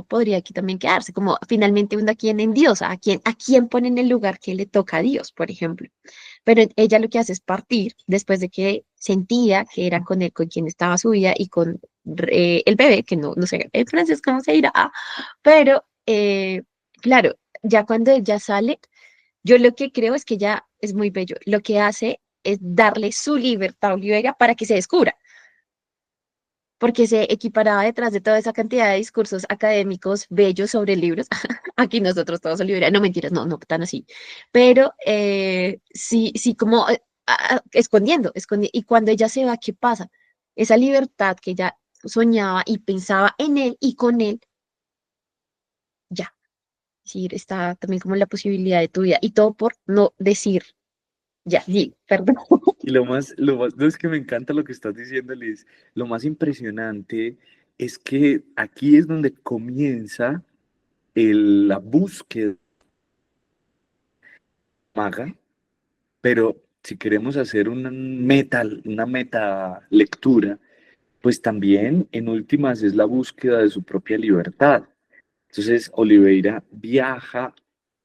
podría aquí también quedarse? Como finalmente uno a quién en Dios, a quién pone en el lugar que le toca a Dios, por ejemplo. Pero ella lo que hace es partir después de que sentía que era con él con quien estaba su vida y con el bebé, que no sé en francés cómo se dirá, pero claro, ya cuando ella sale, yo lo que creo es que ella es muy bello. Lo que hace es darle su libertad a Olivera para que se descubra porque se equiparaba detrás de toda esa cantidad de discursos académicos bellos sobre libros. Aquí nosotros todos olivera, no mentiras, no tan así, pero sí, sí, como escondiendo. Y cuando ella se va, ¿qué pasa? Esa libertad que ella soñaba y pensaba en él y con él, ya, es decir, está también como la posibilidad de tu vida y todo por no decir Ya, sí, perdón. Y no es que me encanta lo que estás diciendo, Liz. Lo más impresionante es que aquí es donde comienza la búsqueda maga, pero si queremos hacer una meta lectura, pues también en últimas es la búsqueda de su propia libertad. Entonces, Oliveira viaja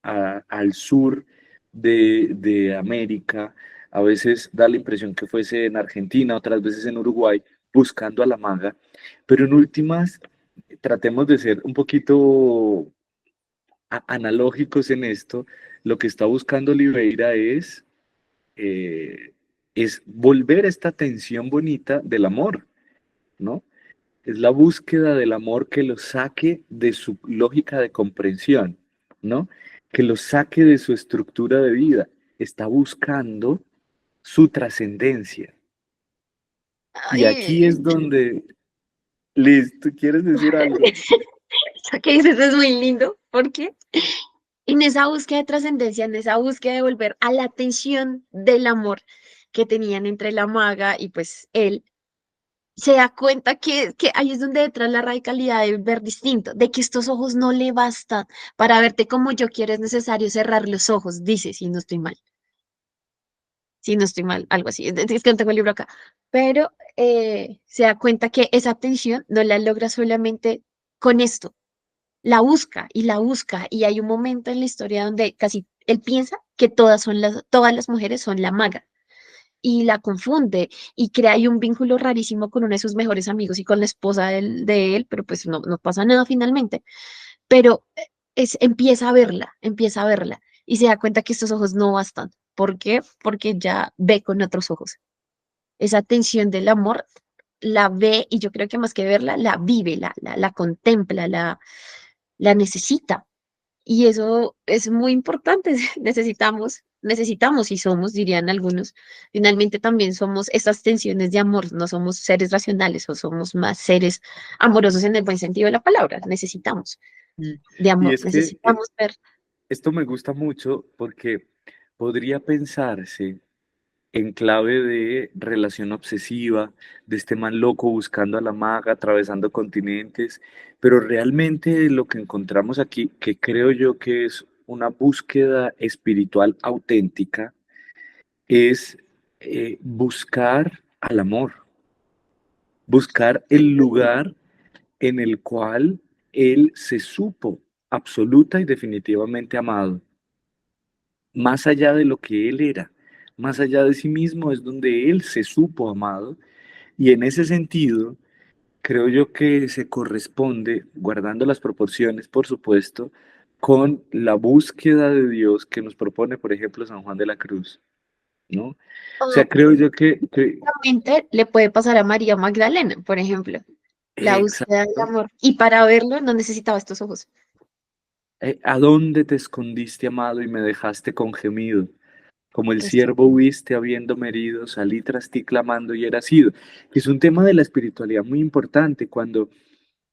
al sur de América, a veces da la impresión que fuese en Argentina, otras veces en Uruguay, buscando a la maga, pero en últimas tratemos de ser un poquito analógicos en esto. Lo que está buscando Oliveira eh, es volver a esta tensión bonita del amor, ¿no? Es la búsqueda del amor que lo saque de su lógica de comprensión, ¿no? Que lo saque de su estructura de vida. Está buscando su trascendencia. Y aquí Ay, es donde, Liz, ¿tú quieres decir algo? eso que dices es muy lindo, porque en esa búsqueda de trascendencia, en esa búsqueda de volver a la atención del amor que tenían entre la maga y pues él, se da cuenta que ahí es donde detrás la radicalidad de ver distinto, de que estos ojos no le bastan para verte como yo quiero, es necesario cerrar los ojos, dice, si no estoy mal, si no estoy mal, algo así, es que no tengo el libro acá, pero se da cuenta que esa atención no la logra solamente con esto, la busca, y hay un momento en la historia donde casi él piensa que todas las mujeres son la maga y la confunde y crea ahí un vínculo rarísimo con uno de sus mejores amigos y con la esposa de él, pero pues no pasa nada finalmente. Pero empieza a verla y se da cuenta que estos ojos no bastan. ¿Por qué? Porque ya ve con otros ojos. Esa tensión del amor la ve y yo creo que más que verla, la vive, la contempla, la necesita. Y eso es muy importante. Necesitamos y somos, dirían algunos. Finalmente también somos esas tensiones de amor, no somos seres racionales o somos más seres amorosos en el buen sentido de la palabra. Necesitamos Y, de y amor, es que necesitamos ver. esto me gusta mucho porque podría pensarse en clave de relación obsesiva, de este man loco buscando a la maga, atravesando continentes, pero realmente lo que encontramos aquí, que creo yo que es una búsqueda espiritual auténtica, es buscar al amor, buscar el lugar en el cual él se supo absoluta y definitivamente amado, más allá de lo que él era, más allá de sí mismo es donde él se supo amado. Y en ese sentido, creo yo que se corresponde, guardando las proporciones, por supuesto, con la búsqueda de Dios que nos propone, por ejemplo, San Juan de la Cruz, ¿no? O O sea, creo yo que realmente le puede pasar a María Magdalena, por ejemplo, la búsqueda del exacto. amor. Y para verlo no necesitaba estos ojos. ¿A dónde te escondiste, amado, y me dejaste con gemido? Como el Esto. siervo huiste habiéndome herido, salí tras ti clamando y era sido. Que es un tema de la espiritualidad muy importante cuando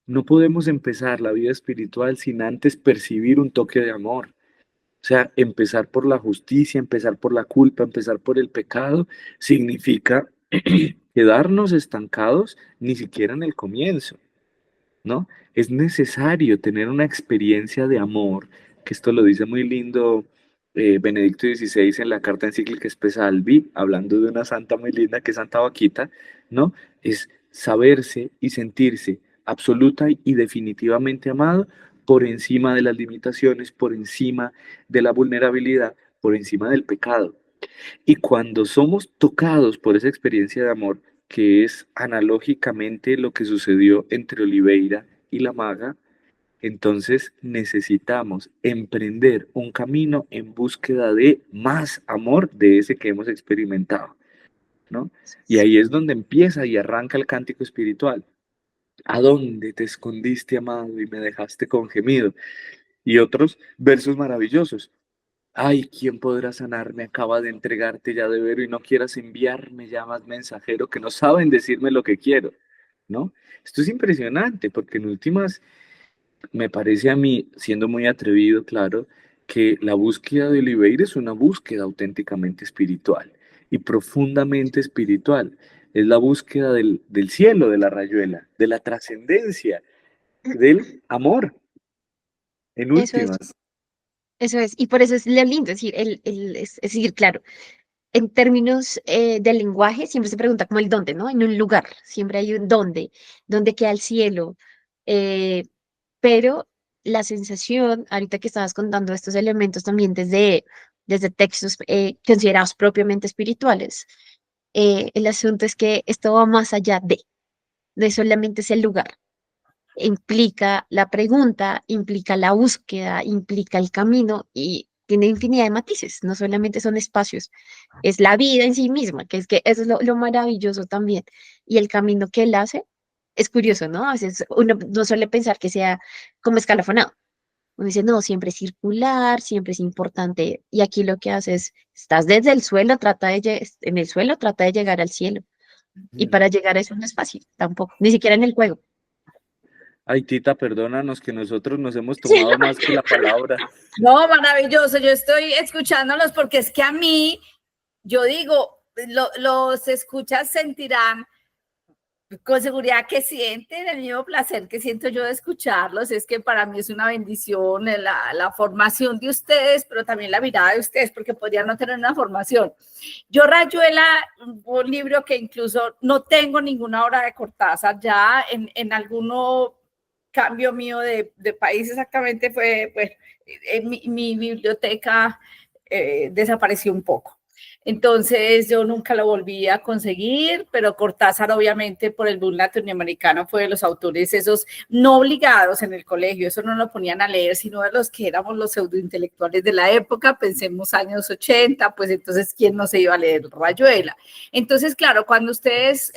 no podemos empezar la vida espiritual sin antes percibir un toque de amor. O sea, empezar por la justicia, empezar por la culpa, empezar por el pecado, significa quedarnos estancados ni siquiera en el comienzo, ¿no? Es necesario tener una experiencia de amor, que esto lo dice muy lindo Benedicto XVI en la carta encíclica Spes Albi, hablando de una santa muy linda que es Santa Vaquita, ¿no? Es saberse y sentirse absoluta y definitivamente amado por encima de las limitaciones, por encima de la vulnerabilidad, por encima del pecado. Y cuando somos tocados por esa experiencia de amor, que es analógicamente lo que sucedió entre Oliveira y la maga, entonces necesitamos emprender un camino en búsqueda de más amor de ese que hemos experimentado, ¿no? Y ahí es donde empieza y arranca el cántico espiritual. ¿A dónde te escondiste, amado, y me dejaste con gemido? Y otros versos maravillosos. Ay, ¿quién podrá sanarme? Acaba de entregarte ya de vero y no quieras enviarme ya más mensajero que no saben decirme lo que quiero, ¿no? Esto es impresionante porque en últimas me parece a mí, siendo muy atrevido, claro, que la búsqueda de Oliveira es una búsqueda auténticamente espiritual y profundamente espiritual. Es la búsqueda del cielo de la rayuela, de la trascendencia, del amor, en Eso es, últimas. eso es. Y por eso es lo lindo, es decir, es decir, claro, en términos del lenguaje siempre se pregunta como el dónde, ¿no? En un lugar, siempre hay un dónde queda el cielo. eh, pero la sensación, ahorita que estabas contando estos elementos también desde textos considerados propiamente espirituales, el asunto es que esto va más allá de solamente ese lugar. Implica la pregunta, implica la búsqueda, implica el camino y tiene infinidad de matices, no solamente son espacios, es la vida en sí misma, que eso es lo maravilloso también. Y el camino que él hace es curioso, ¿no? A veces uno no suele pensar que sea como escalafonado. Uno dice, no, siempre es circular, siempre es importante. Y aquí lo que hace es, estás desde el suelo, en el suelo, trata de llegar al cielo. Y para llegar a eso no es fácil, tampoco, ni siquiera en el juego. Ay, Tita, perdónanos que nosotros nos hemos tomado más que la palabra. No, maravilloso, yo estoy escuchándolos porque es que a mí, yo digo, los escuchas sentirán con seguridad que sienten el mismo placer que siento yo de escucharlos. Es que para mí es una bendición la formación de ustedes, pero también la mirada de ustedes, porque podrían no tener una formación. Yo, Rayuela, un libro que incluso no tengo ninguna obra de Cortázar, ya en alguno cambio mío de país exactamente fue, pues, mi biblioteca desapareció un poco. Entonces yo nunca lo volví a conseguir, pero Cortázar obviamente por el boom latinoamericano fue de los autores esos no obligados en el colegio, eso no lo ponían a leer, sino de los que éramos los pseudointelectuales de la época, pensemos años 80, pues entonces ¿quién no se iba a leer Rayuela? Entonces, claro, cuando ustedes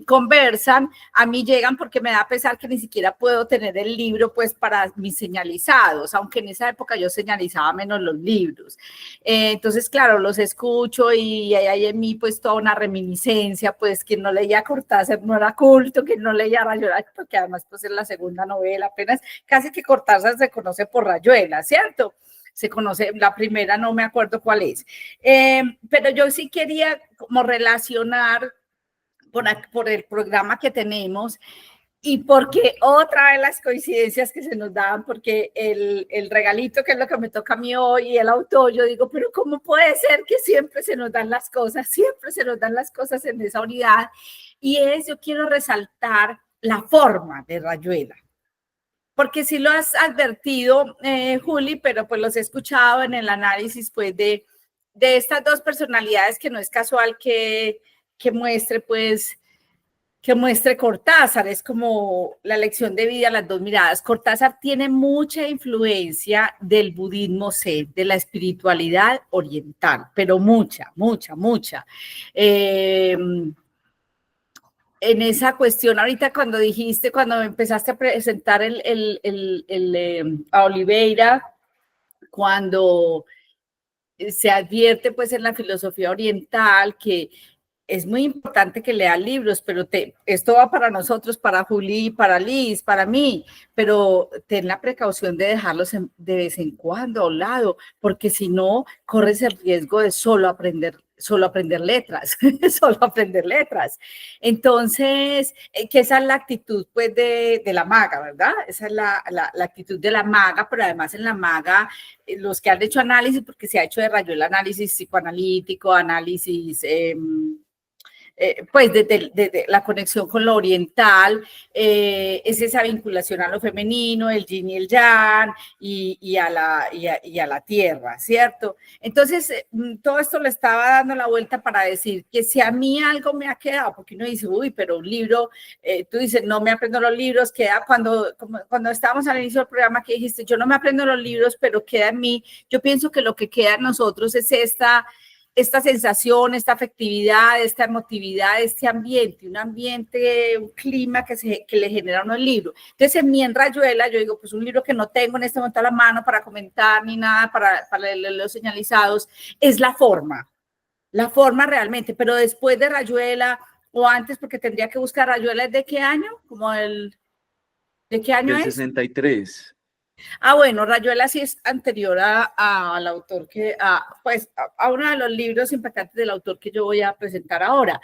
conversan, a mí llegan porque me da pesar que ni siquiera puedo tener el libro pues para mis señalizados, aunque en esa época yo señalizaba menos los libros. Entonces, claro, los escucho y hay en mí pues toda una reminiscencia, pues quien no leía Cortázar no era culto, quien no leía Rayuela, porque además pues es la segunda novela, apenas casi que Cortázar se conoce por Rayuela, ¿cierto? Se conoce, la primera no me acuerdo cuál es, pero yo sí quería como relacionar por el programa que tenemos y porque otra de las coincidencias que se nos dan, porque el regalito que es lo que me toca a mí hoy y el autor, yo digo, pero ¿cómo puede ser que siempre se nos dan las cosas? Siempre se nos dan las cosas en esa unidad. Y yo quiero resaltar la forma de Rayuela. Porque sí lo has advertido, Juli, pero pues los he escuchado en el análisis pues de estas dos personalidades que no es casual que muestre pues que muestre Cortázar, es como la lección de vida, las dos miradas. Cortázar tiene mucha influencia del budismo zen, de la espiritualidad oriental, pero mucha, mucha, mucha. En esa cuestión, ahorita cuando dijiste, cuando empezaste a presentar a Oliveira, cuando se advierte pues en la filosofía oriental que es muy importante que leas libros, pero esto va para nosotros, para Juli, para Liz, para mí, pero ten la precaución de dejarlos de vez en cuando a un lado, porque si no, corres el riesgo de solo aprender letras, solo aprender letras. Entonces, que esa es la actitud pues de la maga, ¿verdad? Esa es la actitud de la maga, pero además en la maga, los que han hecho análisis, porque se ha hecho de Rayuela análisis psicoanalítico, análisis pues de la conexión con lo oriental, es esa vinculación a lo femenino, el yin y el yang, y a la tierra, ¿cierto? Entonces, todo esto le estaba dando la vuelta para decir que si a mí algo me ha quedado, porque uno dice, uy, pero un libro, tú dices, no me aprendo los libros, queda cuando estábamos al inicio del programa que dijiste, yo no me aprendo los libros, pero queda en mí, yo pienso que lo que queda en nosotros es esta sensación, esta afectividad, esta emotividad, este ambiente, un clima que le genera a uno el libro. Entonces, en mí en Rayuela, yo digo, pues un libro que no tengo en este momento a la mano para comentar ni nada, para leer los señalizados, es la forma realmente, pero después de Rayuela o antes, porque tendría que buscar Rayuela, ¿de qué año? ¿De qué año Del es? 63. Bueno, Rayuela sí es anterior al autor a uno de los libros impactantes del autor que yo voy a presentar ahora.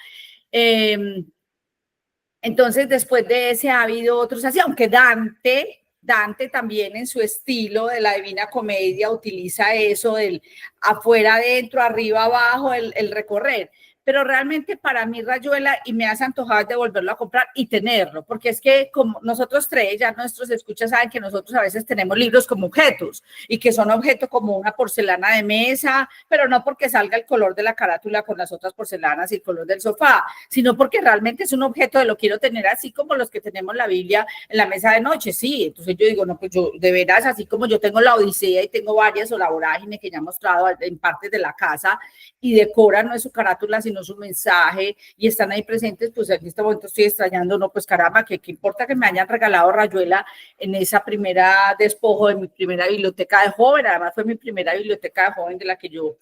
Entonces, después de ese ha habido otros así, aunque Dante también en su estilo de la Divina Comedia utiliza eso del afuera, adentro, arriba, abajo, el recorrer. Pero realmente para mí Rayuela, y me has antojado de volverlo a comprar y tenerlo, porque es que como nosotros tres, ya nuestros escuchas saben que nosotros a veces tenemos libros como objetos y que son objetos como una porcelana de mesa, pero no porque salga el color de la carátula con las otras porcelanas y el color del sofá, sino porque realmente es un objeto de lo quiero tener así como los que tenemos la Biblia en la mesa de noche, sí. Entonces yo digo, no, pues yo de veras, así como yo tengo la Odisea y tengo varias o la Vorágine que ya he mostrado en partes de la casa y decoran no es su carátula, sino su mensaje y están ahí presentes, pues en este momento estoy extrañando, no, pues caramba, que qué importa que me hayan regalado Rayuela en esa primera despojo de mi primera biblioteca de joven, además fue mi primera biblioteca de joven de la que yo,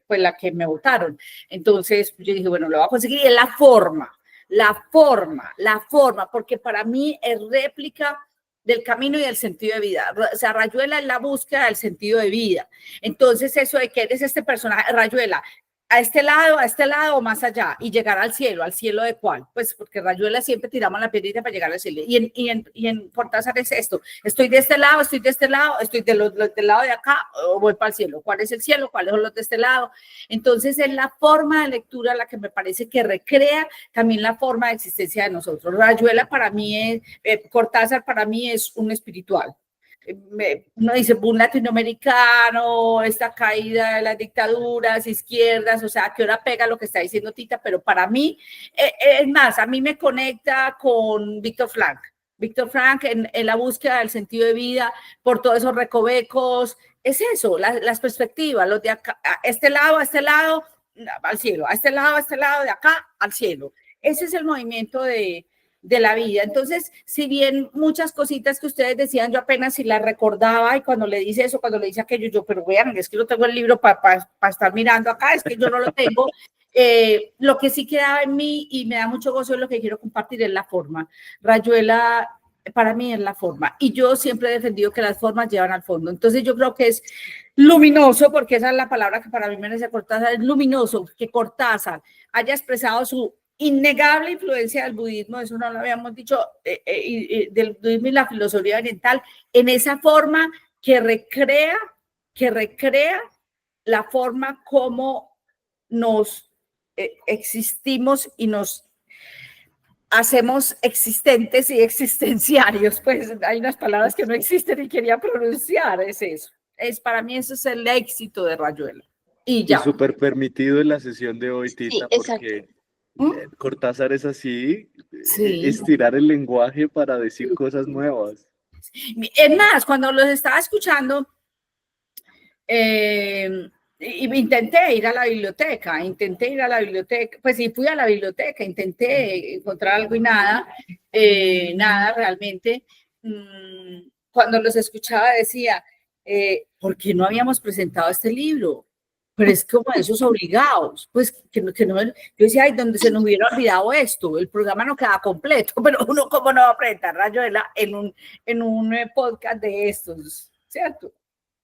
pues la que me votaron. Entonces yo dije, bueno, lo voy a conseguir y es la forma, porque para mí es réplica del camino y del sentido de vida. O sea, Rayuela es la búsqueda del sentido de vida. Entonces, eso de que eres este personaje, Rayuela, a este lado o más allá, y llegar al cielo de cuál, pues porque Rayuela siempre tiramos la piedrita para llegar al cielo, y en Cortázar es esto, estoy de este lado, estoy del lado de acá, o voy para el cielo, ¿cuál es el cielo? ¿Cuáles son los de este lado? Entonces es la forma de lectura la que me parece que recrea también la forma de existencia de nosotros. Rayuela para mí Cortázar para mí es un espiritual. Uno dice, un latinoamericano, esta caída de las dictaduras, izquierdas, o sea, ¿a qué hora pega lo que está diciendo Tita? Pero para mí, es más, a mí me conecta con Víctor Frank. Víctor Frank en la búsqueda del sentido de vida, por todos esos recovecos, es eso, las perspectivas, los de acá, a este lado, al cielo, a este lado, de acá, al cielo. Ese es el movimiento de la vida. Entonces, si bien muchas cositas que ustedes decían, yo apenas si las recordaba y cuando le dice eso, cuando le dice aquello, yo, pero vean, es que no tengo el libro para estar mirando acá, es que yo no lo tengo. Lo que sí quedaba en mí y me da mucho gozo es lo que quiero compartir es la forma. Rayuela para mí es la forma y yo siempre he defendido que las formas llevan al fondo. Entonces yo creo que es luminoso, porque esa es la palabra que para mí me dice Cortázar, es luminoso que Cortázar haya expresado su innegable influencia del budismo, eso no lo habíamos dicho, del budismo y la filosofía oriental, en esa forma que recrea la forma como nos existimos y nos hacemos existentes y existenciarios. Pues hay unas palabras que no existen y quería pronunciar, es eso. Para mí eso es el éxito de Rayuela. Y ya. Y súper permitido en la sesión de hoy, Tita, Sí, porque Cortázar es así, sí. estirar el lenguaje para decir cosas nuevas. Es más, cuando los estaba escuchando, intenté ir a la biblioteca, pues sí, fui a la biblioteca, intenté encontrar algo y nada realmente. Cuando los escuchaba decía, ¿por qué no habíamos presentado este libro? Pero es como esos obligados, pues que no, yo decía, ay, donde se nos hubiera olvidado esto, el programa no queda completo, pero uno cómo no va a presentar Rayuela en un podcast de estos, ¿cierto?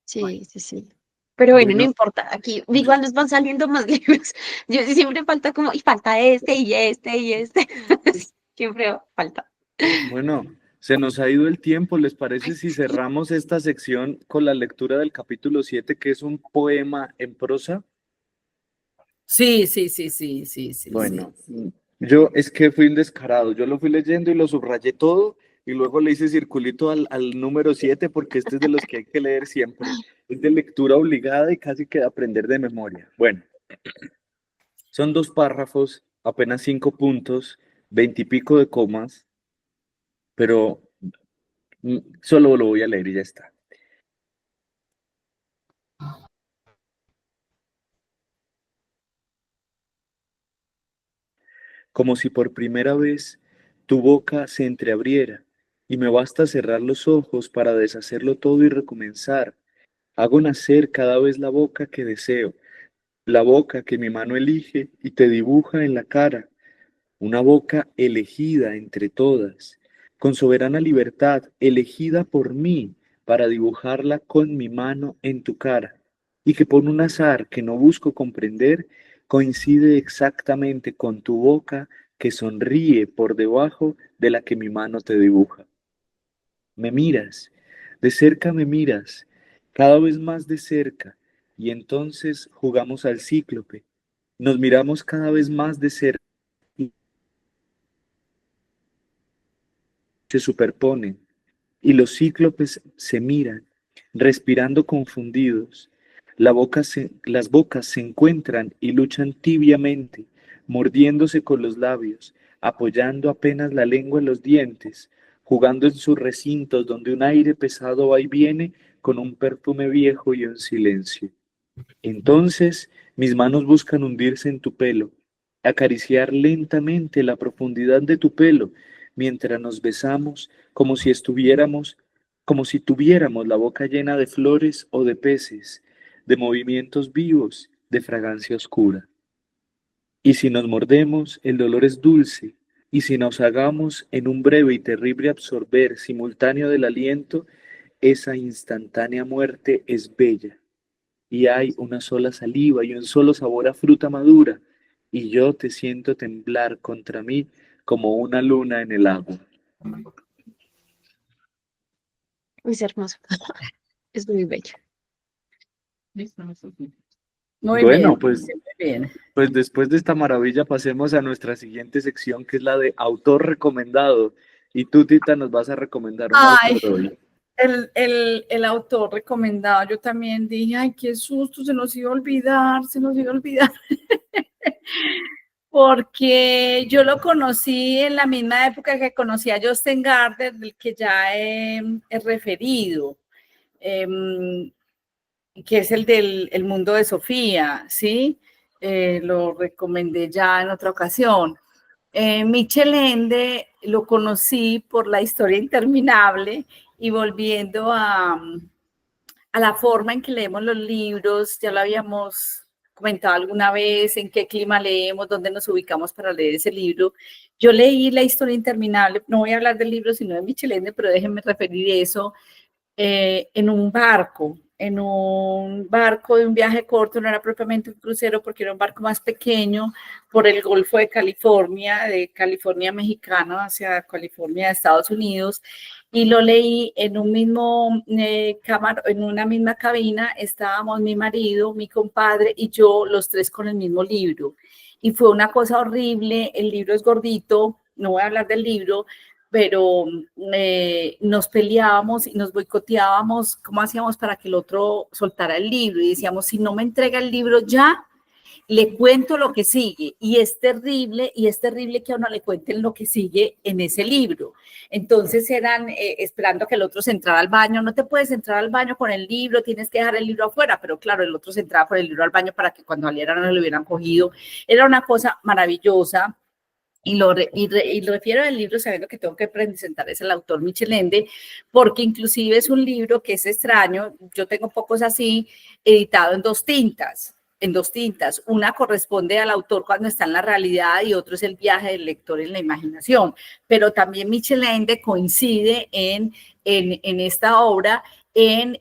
Sí, sí, sí. Pero bueno, no importa, aquí igual nos van saliendo más libros. Yo siempre falta como, y falta este, y este, y este. Siempre falta. Bueno, se nos ha ido el tiempo. ¿Les parece si cerramos esta sección con la lectura del capítulo 7, que es un poema en prosa? Sí. Bueno, yo es que fui un descarado. Yo lo fui leyendo y lo subrayé todo y luego le hice circulito al número 7 porque este es de los que hay que leer siempre. Es de lectura obligada y casi que de aprender de memoria. Bueno, son 2 párrafos, apenas 5 puntos, 20 y pico de comas, pero solo lo voy a leer y ya está. Como si por primera vez tu boca se entreabriera y me basta cerrar los ojos para deshacerlo todo y recomenzar. Hago nacer cada vez la boca que deseo, la boca que mi mano elige y te dibuja en la cara, una boca elegida entre todas, con soberana libertad, elegida por mí, para dibujarla con mi mano en tu cara, y que por un azar que no busco comprender, coincide exactamente con tu boca que sonríe por debajo de la que mi mano te dibuja. Me miras, de cerca me miras, cada vez más de cerca, y entonces jugamos al cíclope. Nos miramos cada vez más de cerca y se superponen, y los cíclopes se miran, respirando confundidos. Las bocas se encuentran y luchan tibiamente, mordiéndose con los labios, apoyando apenas la lengua en los dientes, jugando en sus recintos donde un aire pesado va y viene con un perfume viejo y un silencio. Entonces mis manos buscan hundirse en tu pelo, acariciar lentamente la profundidad de tu pelo, mientras nos besamos como si tuviéramos la boca llena de flores o de peces, de movimientos vivos, de fragancia oscura. Y si nos mordemos, el dolor es dulce, y si nos hagamos en un breve y terrible absorber simultáneo del aliento, esa instantánea muerte es bella y hay una sola saliva y un solo sabor a fruta madura, y yo te siento temblar contra mí como una luna en el agua. Es hermoso. Es muy bello. Muy Bueno, bien, pues, muy bien. pues después de esta maravilla pasemos a nuestra siguiente sección, que es la de autor recomendado. Y tú, Tita, nos vas a recomendar un Ay, autor hoy. el autor recomendado, yo también dije, ay, qué susto, se nos iba a olvidar, se nos iba a olvidar. Porque yo lo conocí en la misma época que conocí a Justin Gardner, del que ya he referido, que es el del El mundo de Sofía, ¿sí? Lo recomendé ya en otra ocasión. Michel Ende lo conocí por La historia interminable, y volviendo a la forma en que leemos los libros, ya lo habíamos comentado alguna vez, en qué clima leemos, dónde nos ubicamos para leer ese libro. Yo leí La historia interminable, no voy a hablar del libro, sino de Michel Ende, pero déjenme referir eso, en un barco de un viaje corto, no era propiamente un crucero porque era un barco más pequeño, por el Golfo de California mexicano hacia California de Estados Unidos, y lo leí en un mismo en una misma cabina, estábamos mi marido, mi compadre y yo, los tres con el mismo libro, y fue una cosa horrible. El libro es gordito, no voy a hablar del libro, pero nos peleábamos y nos boicoteábamos cómo hacíamos para que el otro soltara el libro, y decíamos, si no me entrega el libro ya, le cuento lo que sigue, y es terrible que a uno le cuenten lo que sigue en ese libro. Entonces eran esperando que el otro se entrara al baño, no te puedes entrar al baño con el libro, tienes que dejar el libro afuera, pero claro, el otro se entraba con el libro al baño para que cuando salieran no lo hubieran cogido. Era una cosa maravillosa. Y lo refiero al libro sabiendo que tengo que presentar es el autor Michel Ende, porque inclusive es un libro que es extraño. Yo tengo pocos así, editado en dos tintas. Una corresponde al autor cuando está en la realidad y otro es el viaje del lector en la imaginación. Pero también Michel Ende coincide en esta obra en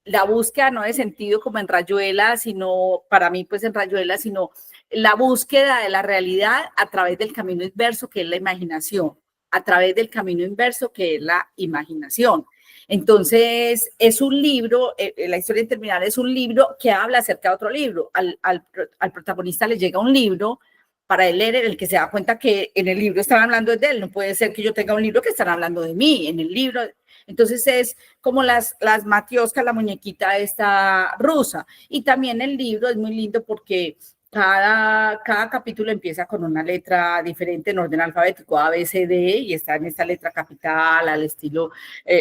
la búsqueda no de sentido como en Rayuela, sino para mí pues en Rayuela, sino la búsqueda de la realidad a través del camino inverso, que es la imaginación, a través del camino inverso, que es la imaginación. Entonces, es un libro, La historia interminable es un libro que habla acerca de otro libro. Al protagonista le llega un libro para él leer, en el que se da cuenta que en el libro están hablando de él. No puede ser que yo tenga un libro que están hablando de mí en el libro. Entonces es como las matioscas, la muñequita esta rusa. Y también el libro es muy lindo porque cada capítulo empieza con una letra diferente en orden alfabético, A, B, C, D, y está en esta letra capital al estilo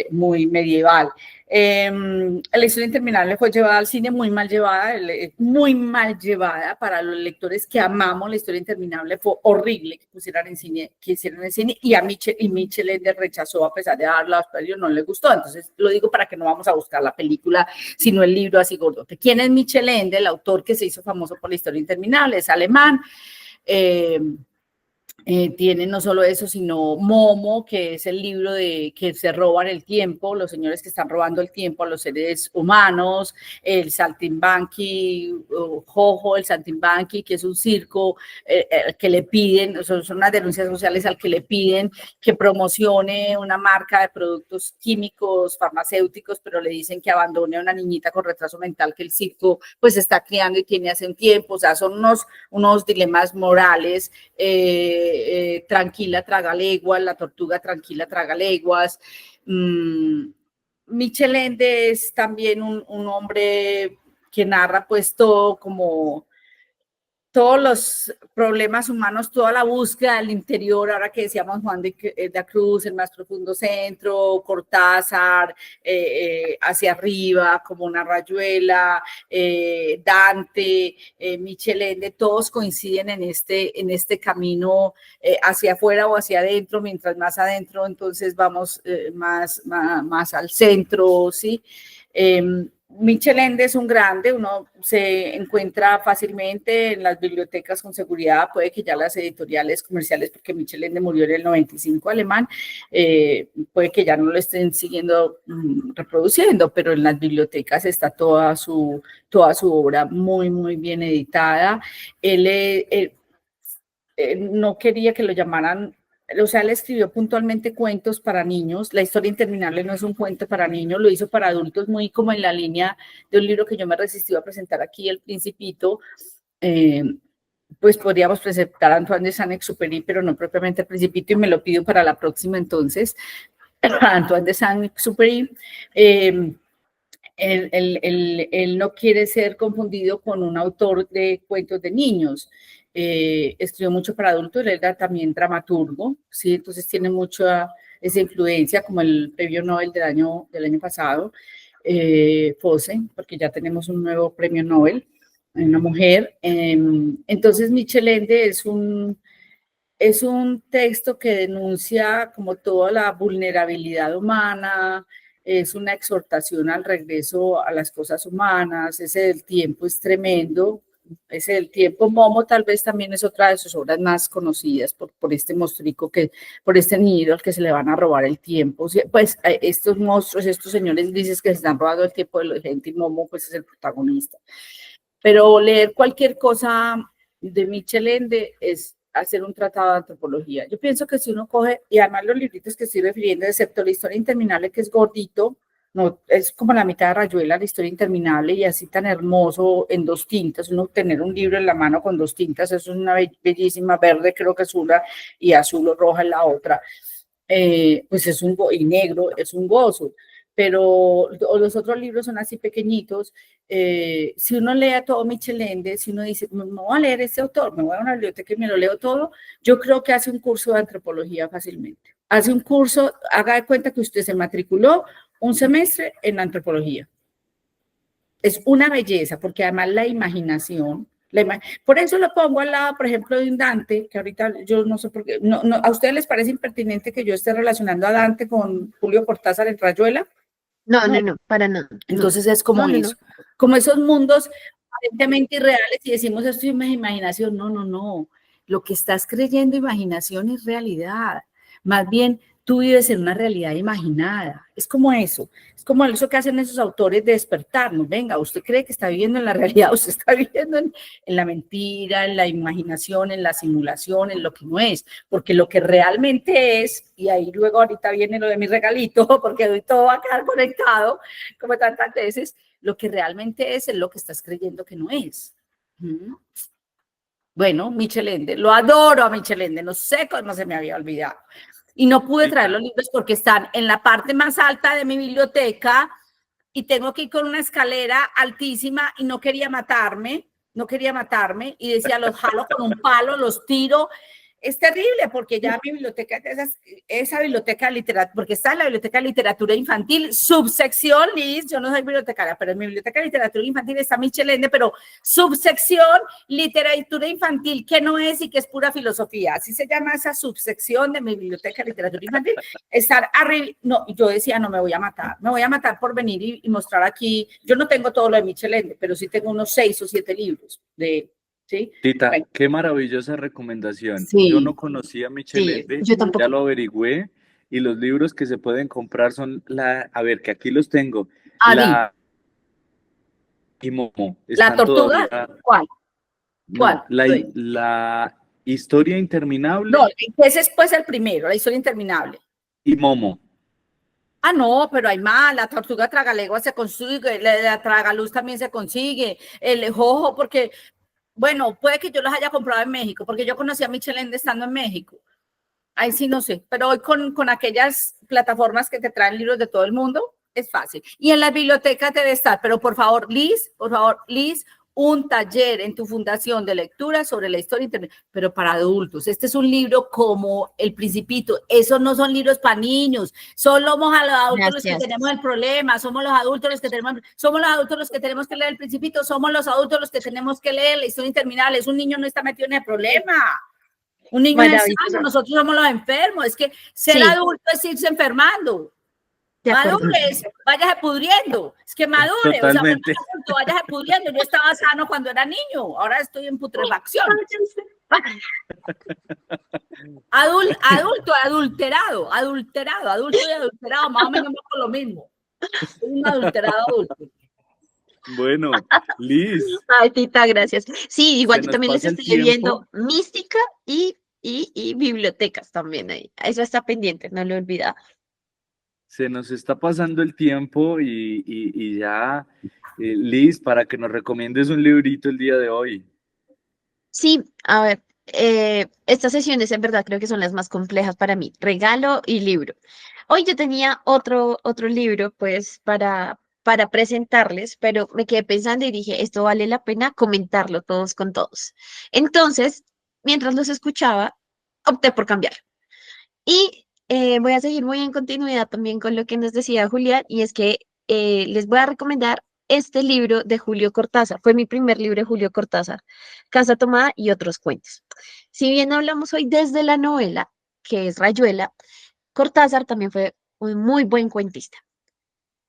muy medieval. La historia interminable fue llevada al cine muy mal llevada para los lectores que amamos La historia interminable. Fue horrible que pusieran en cine, que hicieran en cine, y a Michel Ende rechazó a pesar de darla, pero no le gustó. Entonces lo digo para que no vamos a buscar la película, sino el libro así gordote. ¿Quién es Michel Ende? El autor que se hizo famoso por La historia interminable, es alemán. Tiene no solo eso, sino Momo, que es el libro de que se roban el tiempo, los señores que están robando el tiempo a los seres humanos, el Saltimbanqui, Jojo, el Saltimbanqui, que es un circo que le piden, son unas denuncias sociales al que le piden que promocione una marca de productos químicos, farmacéuticos, pero le dicen que abandone a una niñita con retraso mental que el circo pues está criando y tiene hace un tiempo. O sea, son unos dilemas morales. Tranquila traga leguas, la tortuga tranquila traga leguas. Michel Ende es también un hombre que narra pues todo como todos los problemas humanos, toda la búsqueda del interior, ahora que decíamos Juan de la Cruz, el más profundo centro, Cortázar, hacia arriba, como una rayuela, Dante, Michel Ende, todos coinciden en este camino hacia afuera o hacia adentro, mientras más adentro, entonces vamos más al centro, ¿sí? Michel Ende es un grande, uno se encuentra fácilmente en las bibliotecas con seguridad, puede que ya las editoriales comerciales, porque Michel Ende murió en el 95 alemán, puede que ya no lo estén siguiendo reproduciendo, pero en las bibliotecas está toda su obra muy, muy bien editada. Él no quería que lo llamaran, o sea, él escribió puntualmente cuentos para niños. La historia interminable no es un cuento para niños, lo hizo para adultos, muy como en la línea de un libro que yo me resistí a presentar aquí, El Principito. Pues podríamos presentar a Antoine de Saint-Exupéry, pero no propiamente El Principito, y me lo pido para la próxima entonces. Antoine de Saint-Exupéry. Él no quiere ser confundido con un autor de cuentos de niños. Escribió mucho para adultos, él era también dramaturgo, ¿sí? Entonces tiene mucha esa influencia, como el premio Nobel del año pasado, Fosse, porque ya tenemos un nuevo premio Nobel, una mujer. Entonces Michel Ende es un texto que denuncia como toda la vulnerabilidad humana, es una exhortación al regreso a las cosas humanas, ese del tiempo es tremendo, ese del tiempo. Momo tal vez también es otra de sus obras más conocidas por este monstruico, por este niño al que se le van a robar el tiempo. Pues estos monstruos, estos señores grises que se están robando el tiempo de la gente, y Momo pues es el protagonista. Pero leer cualquier cosa de Michel Ende es hacer un tratado de antropología. Yo pienso que si uno coge, y además los libritos que estoy refiriendo, excepto la historia interminable, que es gordito, no, es como la mitad de Rayuela, la historia interminable, y así tan hermoso en dos tintas, uno tener un libro en la mano con dos tintas, eso es una bellísima, verde creo que es una, y azul o roja es la otra, pues es y negro, es un gozo. Pero los otros libros son así pequeñitos. Si uno lee a todo Michel Ende, si uno dice, me voy a leer este autor, me voy a una biblioteca y me lo leo todo, yo creo que hace un curso de antropología fácilmente. Hace un curso, haga de cuenta que usted se matriculó un semestre en antropología. Es una belleza, porque además la imaginación, por eso lo pongo al lado, por ejemplo, de un Dante, que ahorita yo no sé por qué, ¿a ustedes les parece impertinente que yo esté relacionando a Dante con Julio Cortázar en Rayuela? No, para nada. Entonces es como eso, como esos mundos aparentemente irreales, y decimos esto es imaginación. No, lo que estás creyendo imaginación es realidad. Más bien, tú vives en una realidad imaginada. Es como eso que hacen esos autores de despertarnos. Venga, usted cree que está viviendo en la realidad, usted está viviendo en la mentira, en la imaginación, en la simulación, en lo que no es, porque lo que realmente es, y ahí luego ahorita viene lo de mi regalito, porque hoy todo va a quedar conectado, como tantas veces, lo que realmente es lo que estás creyendo que no es. Bueno, Michel Ende, lo adoro a Michel Ende, no sé cómo se me había olvidado. Y no pude traer los libros porque están en la parte más alta de mi biblioteca y tengo que ir con una escalera altísima y no quería matarme y decía, los jalo con un palo, los tiro. Es terrible porque ya mi biblioteca, esa biblioteca de literatura, porque está en la biblioteca de literatura infantil, subsección, Liz, yo no soy bibliotecaria, pero en mi biblioteca de literatura infantil está Michel Ende, pero subsección literatura infantil, que no es y que es pura filosofía, así se llama esa subsección de mi biblioteca de literatura infantil, estar arriba. No, yo decía, no, me voy a matar por venir y mostrar aquí, yo no tengo todo lo de Michel Ende, pero sí tengo unos 6 o 7 libros de ¿sí? Tita, Bueno, qué maravillosa recomendación. Yo sí, no conocía a Michel Sí, Ende, yo ya tampoco. lo averigüé, y los libros que se pueden comprar son a ver, que aquí los tengo, Adi, la y Momo, la están tortuga, todavía, ¿cuál? ¿Cuál? no, la historia No, interminable ese es pues el primero, la historia interminable. y Momo. Ah, no, pero hay más, la tortuga tragalengua se consigue, la tragaluz también se consigue, el jojo, porque, bueno, puede que yo los haya comprado en México, porque yo conocí a Michel Ende estando en México. Ahí sí no sé, pero hoy con aquellas plataformas que te traen libros de todo el mundo, es fácil. Y en las bibliotecas debe estar, pero por favor, Liz, un taller en tu fundación de lectura sobre la historia internet, pero para adultos. Este es un libro como El Principito. Esos no son libros para niños. Somos a los adultos los que Gracias. tenemos el problema. Somos los adultos los que tenemos que leer El Principito. Somos los adultos los que tenemos que leer la historia interminable. Es un niño no está metido en el problema. Un niño es sano, Maravilloso. nosotros somos los enfermos. Es que ser Sí, adulto es irse enfermando. de acuerdo. Madures, váyase pudriendo. Es que madure, o sea, cuando Totalmente. era adulto, váyase pudriendo. Yo estaba sano cuando era niño, ahora estoy en putrefacción. Adulto, adulterado, adulto y adulterado, más o menos por lo mismo. Soy un adulterado adulto. Bueno, Liz, Ay, Tita, gracias. Sí, igual se yo nos también les pasa el estoy leyendo tiempo, mística y bibliotecas también ahí. Eso está pendiente, no lo he olvidado. se nos está pasando el tiempo y ya, Liz, para que nos recomiendes un librito el día de hoy. Sí, a ver, estas sesiones en verdad creo que son las más complejas para mí, regalo y libro. Hoy yo tenía otro libro pues para presentarles, pero me quedé pensando y dije, esto vale la pena comentarlo todos con todos. Entonces, mientras los escuchaba, opté por cambiar. Y voy a seguir muy en continuidad también con lo que nos decía Julián, y es que les voy a recomendar este libro de Julio Cortázar. Fue mi primer libro de Julio Cortázar, Casa Tomada y otros cuentos. Si bien hablamos hoy desde la novela, que es Rayuela, Cortázar también fue un muy buen cuentista.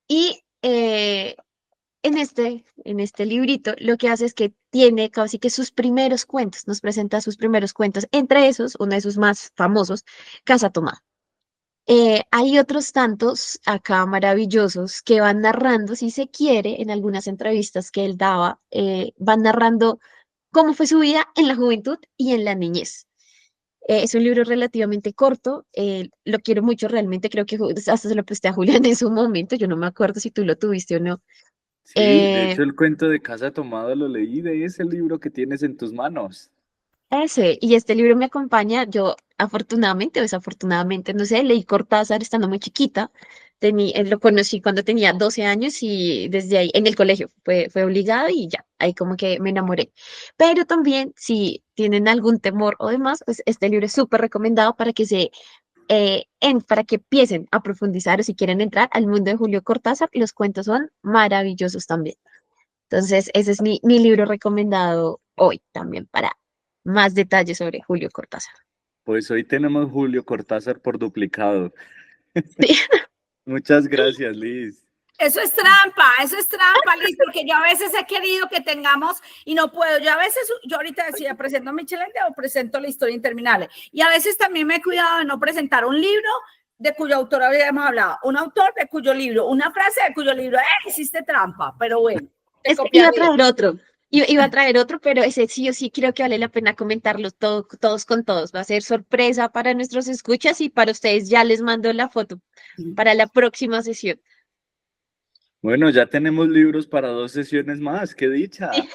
Y en este librito lo que hace es que tiene casi que sus primeros cuentos, nos presenta sus primeros cuentos, entre esos, uno de sus más famosos, Casa Tomada. Hay otros tantos acá maravillosos que van narrando, si se quiere, en algunas entrevistas que él daba, van narrando cómo fue su vida en la juventud y en la niñez. Es un libro relativamente corto, lo quiero mucho realmente, creo que hasta se lo presté a Julián en su momento, yo no me acuerdo si tú lo tuviste o no. Sí, de Eh, hecho el cuento de Casa Tomada lo leí de ese libro que tienes en tus manos. y este libro me acompaña, yo afortunadamente o desafortunadamente, no sé, leí Cortázar estando muy chiquita, lo conocí cuando tenía 12 años y desde ahí, en el colegio, fue obligado y ya, ahí como que me enamoré. Pero también, si tienen algún temor o demás, pues este libro es súper recomendado para que para que empiecen a profundizar o si quieren entrar al mundo de Julio Cortázar, los cuentos son maravillosos también. Entonces, ese es mi libro recomendado hoy también para más detalles sobre Julio Cortázar. Pues hoy tenemos Julio Cortázar por duplicado. Sí. Muchas gracias, Liz. Eso es trampa, Liz, porque yo a veces he querido que tengamos y no puedo. Yo ahorita decía, presento a Michel Ende o presento la historia interminable. Y a veces también me he cuidado de no presentar un libro de cuyo autor habíamos hablado, un autor de cuyo libro, una frase de cuyo libro, hiciste trampa, pero bueno, te Es que iba a copiaré. traer otro. Iba a traer otro, pero ese sí o sí creo que vale la pena comentarlo todos con todos. Va a ser sorpresa para nuestros escuchas y para ustedes ya les mando la foto para la próxima sesión. Bueno, ya tenemos libros para 2 sesiones más, qué dicha. Sí.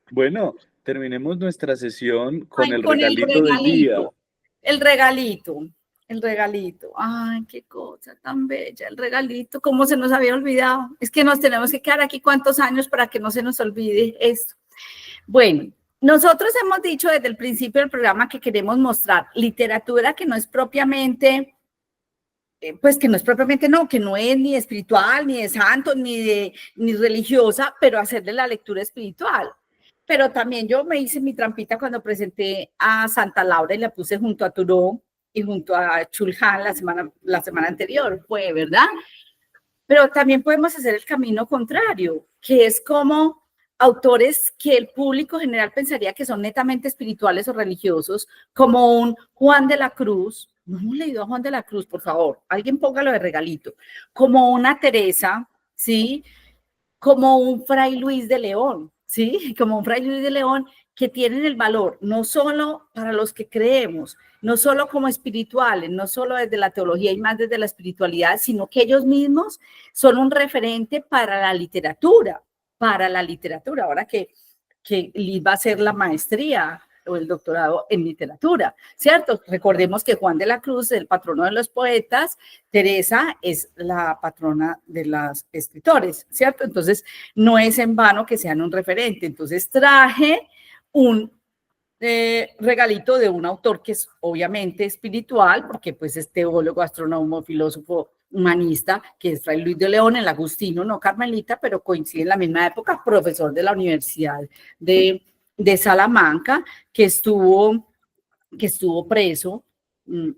Bueno, terminemos nuestra sesión con Ay, el con el regalito del día. regalito, el regalito, el regalito. Ay, qué cosa tan bella, el regalito, cómo se nos había olvidado. Es que nos tenemos que quedar aquí cuántos años para que no se nos olvide esto. Bueno, nosotros hemos dicho desde el principio del programa que queremos mostrar literatura que no es propiamente, pues que no es propiamente, no, que no es ni espiritual, ni de santo, ni religiosa, pero hacerle la lectura espiritual. Pero también yo me hice mi trampita cuando presenté a Santa Laura y la puse junto a Turó y junto a Chulhan la semana anterior, fue, ¿verdad? Pero también podemos hacer el camino contrario, que es como autores que el público general pensaría que son netamente espirituales o religiosos, como un Juan de la Cruz. No hemos leído a Juan de la Cruz, por favor, alguien póngalo de regalito. Como una Teresa, ¿sí? Como un Fray Luis de León, ¿sí? Como un Fray Luis de León, que tienen el valor no solo para los que creemos, no solo como espirituales, no solo desde la teología y más desde la espiritualidad, sino que ellos mismos son un referente para la literatura. Ahora que Liz va a hacer la maestría o el doctorado en literatura, ¿cierto? Recordemos que Juan de la Cruz es el patrono de los poetas, Teresa es la patrona de los escritores, ¿cierto? Entonces, no es en vano que sean un referente. Entonces, traje un regalito de un autor que es obviamente espiritual, porque pues es teólogo, astrónomo, filósofo, humanista, que es Fray Luis de León, el agustino, no carmelita, pero coincide en la misma época, profesor de la Universidad de Salamanca, que estuvo preso,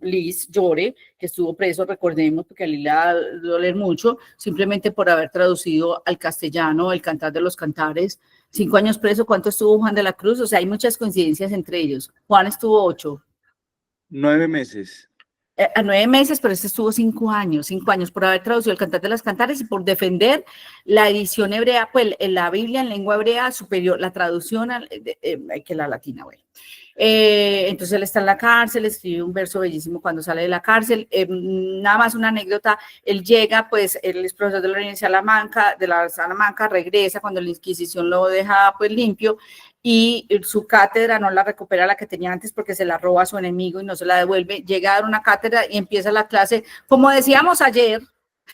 Liz Llore, que estuvo preso, recordemos, porque a Liz le va a doler mucho, simplemente por haber traducido al castellano el Cantar de los Cantares. 5 años preso. ¿Cuánto estuvo Juan de la Cruz? O sea, hay muchas coincidencias entre ellos. Juan estuvo 8. 9 meses. A 9 meses, pero este estuvo 5 años por haber traducido el Cantar de los Cantares y por defender la edición hebrea, pues la Biblia en lengua hebrea superior, la traducción que la latina, bueno. Entonces él está en la cárcel, escribe un verso bellísimo cuando sale de la cárcel. Nada más una anécdota, él llega, pues él es profesor de la Universidad de Salamanca, regresa cuando la Inquisición lo deja pues limpio y su cátedra no la recupera la que tenía antes porque se la roba a su enemigo y no se la devuelve. Llega a dar una cátedra y empieza la clase, como decíamos ayer,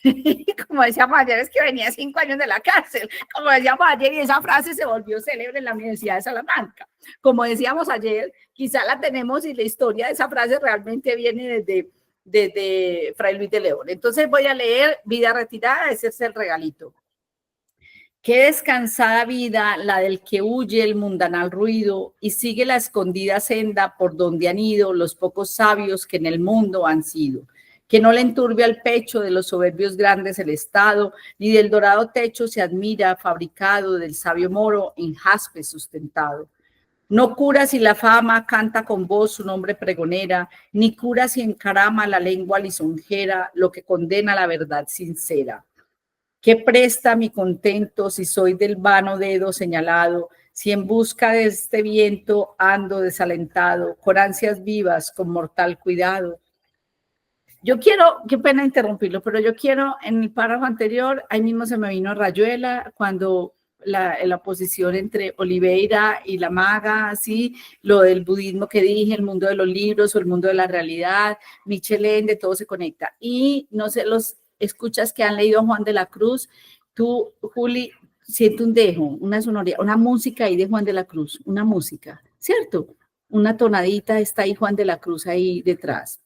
es que venía 5 años de la cárcel, como decíamos ayer, y esa frase se volvió célebre en la Universidad de Salamanca. Como decíamos ayer, quizá la tenemos y la historia de esa frase realmente viene desde Fray Luis de León. Entonces voy a leer Vida retirada, ese es el regalito. Qué descansada vida la del que huye el mundanal ruido y sigue la escondida senda por donde han ido los pocos sabios que en el mundo han sido. Que no le enturbia el pecho de los soberbios grandes el estado, ni del dorado techo se admira fabricado del sabio moro en jaspe sustentado. No cura si la fama canta con voz su nombre pregonera, ni cura si encarama la lengua lisonjera lo que condena la verdad sincera. ¿Qué presta mi contento si soy del vano dedo señalado, si en busca de este viento ando desalentado, con ansias vivas, con mortal cuidado? Yo quiero, qué pena interrumpirlo, pero yo quiero, en el párrafo anterior, ahí mismo se me vino Rayuela, cuando la oposición entre Oliveira y la maga, así, lo del budismo que dije, el mundo de los libros o el mundo de la realidad, Michel Ende, todo se conecta. Y no sé, los escuchas que han leído a Juan de la Cruz, tú, Juli, siento un dejo, una sonoridad, una música ahí de Juan de la Cruz, una música, ¿cierto? Una tonadita está ahí Juan de la Cruz ahí detrás.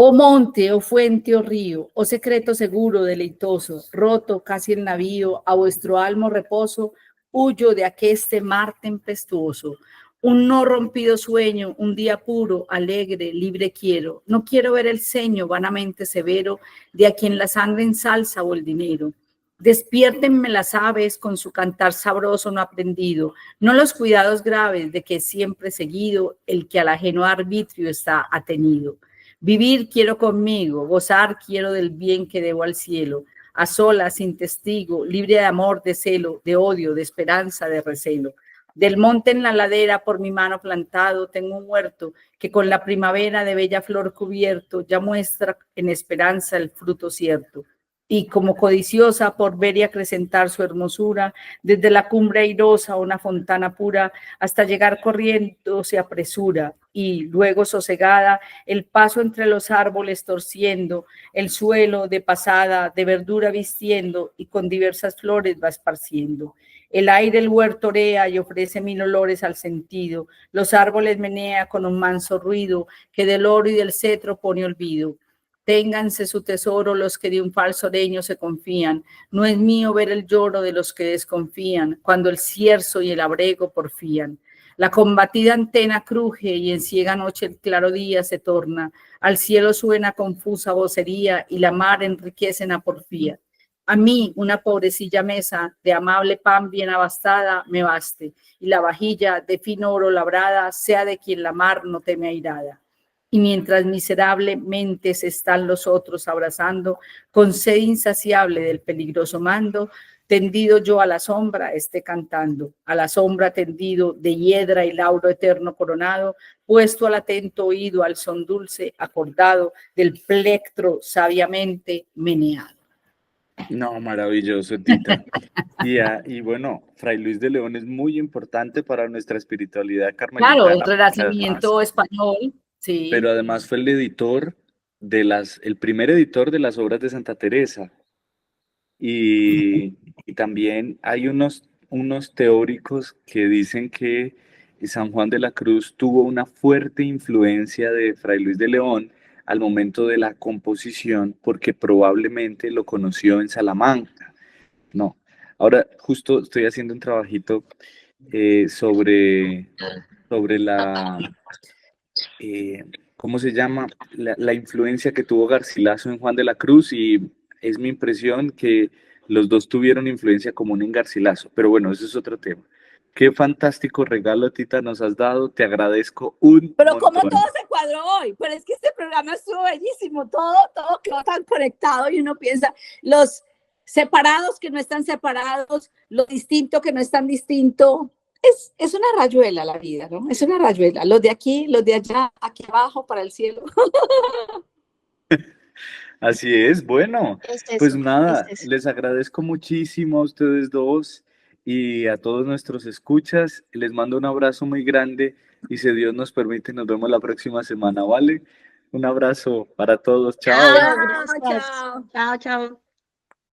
Oh monte, oh fuente, oh río, oh secreto seguro, deleitoso, roto casi el navío, a vuestro almo reposo, huyo de aqueste mar tempestuoso. Un no rompido sueño, un día puro, alegre, libre quiero. No quiero ver el ceño vanamente severo de a quien la sangre ensalza o el dinero. Despiértenme las aves con su cantar sabroso no aprendido, no los cuidados graves de que siempre seguido el que al ajeno arbitrio está atenido. Vivir quiero conmigo, gozar quiero del bien que debo al cielo, a solas, sin testigo, libre de amor, de celo, de odio, de esperanza, de recelo. Del monte en la ladera por mi mano plantado tengo un huerto que con la primavera de bella flor cubierto ya muestra en esperanza el fruto cierto. Y como codiciosa por ver y acrecentar su hermosura, desde la cumbre airosa una fontana pura, hasta llegar corriendo se apresura, y luego sosegada, el paso entre los árboles torciendo, el suelo de pasada, de verdura vistiendo, y con diversas flores va esparciendo. El aire el huerto orea y ofrece 1000 olores al sentido, los árboles menea con un manso ruido, que del oro y del cetro pone olvido. Ténganse su tesoro los que de un falso leño se confían. No es mío ver el lloro de los que desconfían, cuando el cierzo y el abrego porfían. La combatida antena cruje y en ciega noche el claro día se torna. Al cielo suena confusa vocería y la mar enriquece en porfía. A mí una pobrecilla mesa de amable pan bien abastada me baste, y la vajilla de fino oro labrada sea de quien la mar no teme airada. Y mientras miserablemente se están los otros abrazando, con sed insaciable del peligroso mando, tendido yo a la sombra esté cantando, a la sombra tendido de hiedra y lauro eterno coronado, puesto al atento oído al son dulce acordado del plectro sabiamente meneado. No, maravilloso, Tita. Y bueno, Fray Luis de León es muy importante para nuestra espiritualidad Claro, el carmelitana, además, Renacimiento español, pero sí. además fue el editor el primer editor de las obras de Santa Teresa. Y también hay unos teóricos que dicen que San Juan de la Cruz tuvo una fuerte influencia de Fray Luis de León al momento de la composición, porque probablemente lo conoció en Salamanca. No. Ahora justo estoy haciendo un trabajito sobre eh, ¿cómo se llama? La influencia que tuvo Garcilaso en Juan de la Cruz, y es mi impresión que los dos tuvieron influencia común en Garcilaso, pero bueno, eso es otro tema. Qué fantástico regalo, Tita, nos has dado, te agradezco un Pero como montón. todo se cuadró hoy, pero es que este programa estuvo bellísimo, todo quedó tan conectado y uno piensa, los separados que no están separados, lo distinto que no es tan distinto, es una rayuela la vida, ¿no? Es una rayuela, los de aquí, los de allá, aquí abajo, para el cielo. Así es, bueno, Es pues eso, es nada, eso. les agradezco muchísimo a ustedes dos y a todos nuestros escuchas. Les mando un abrazo muy grande y si Dios nos permite, nos vemos la próxima semana, ¿vale? Un abrazo para todos, chao. Chao, Chao, gracias. chao. Chao, chao.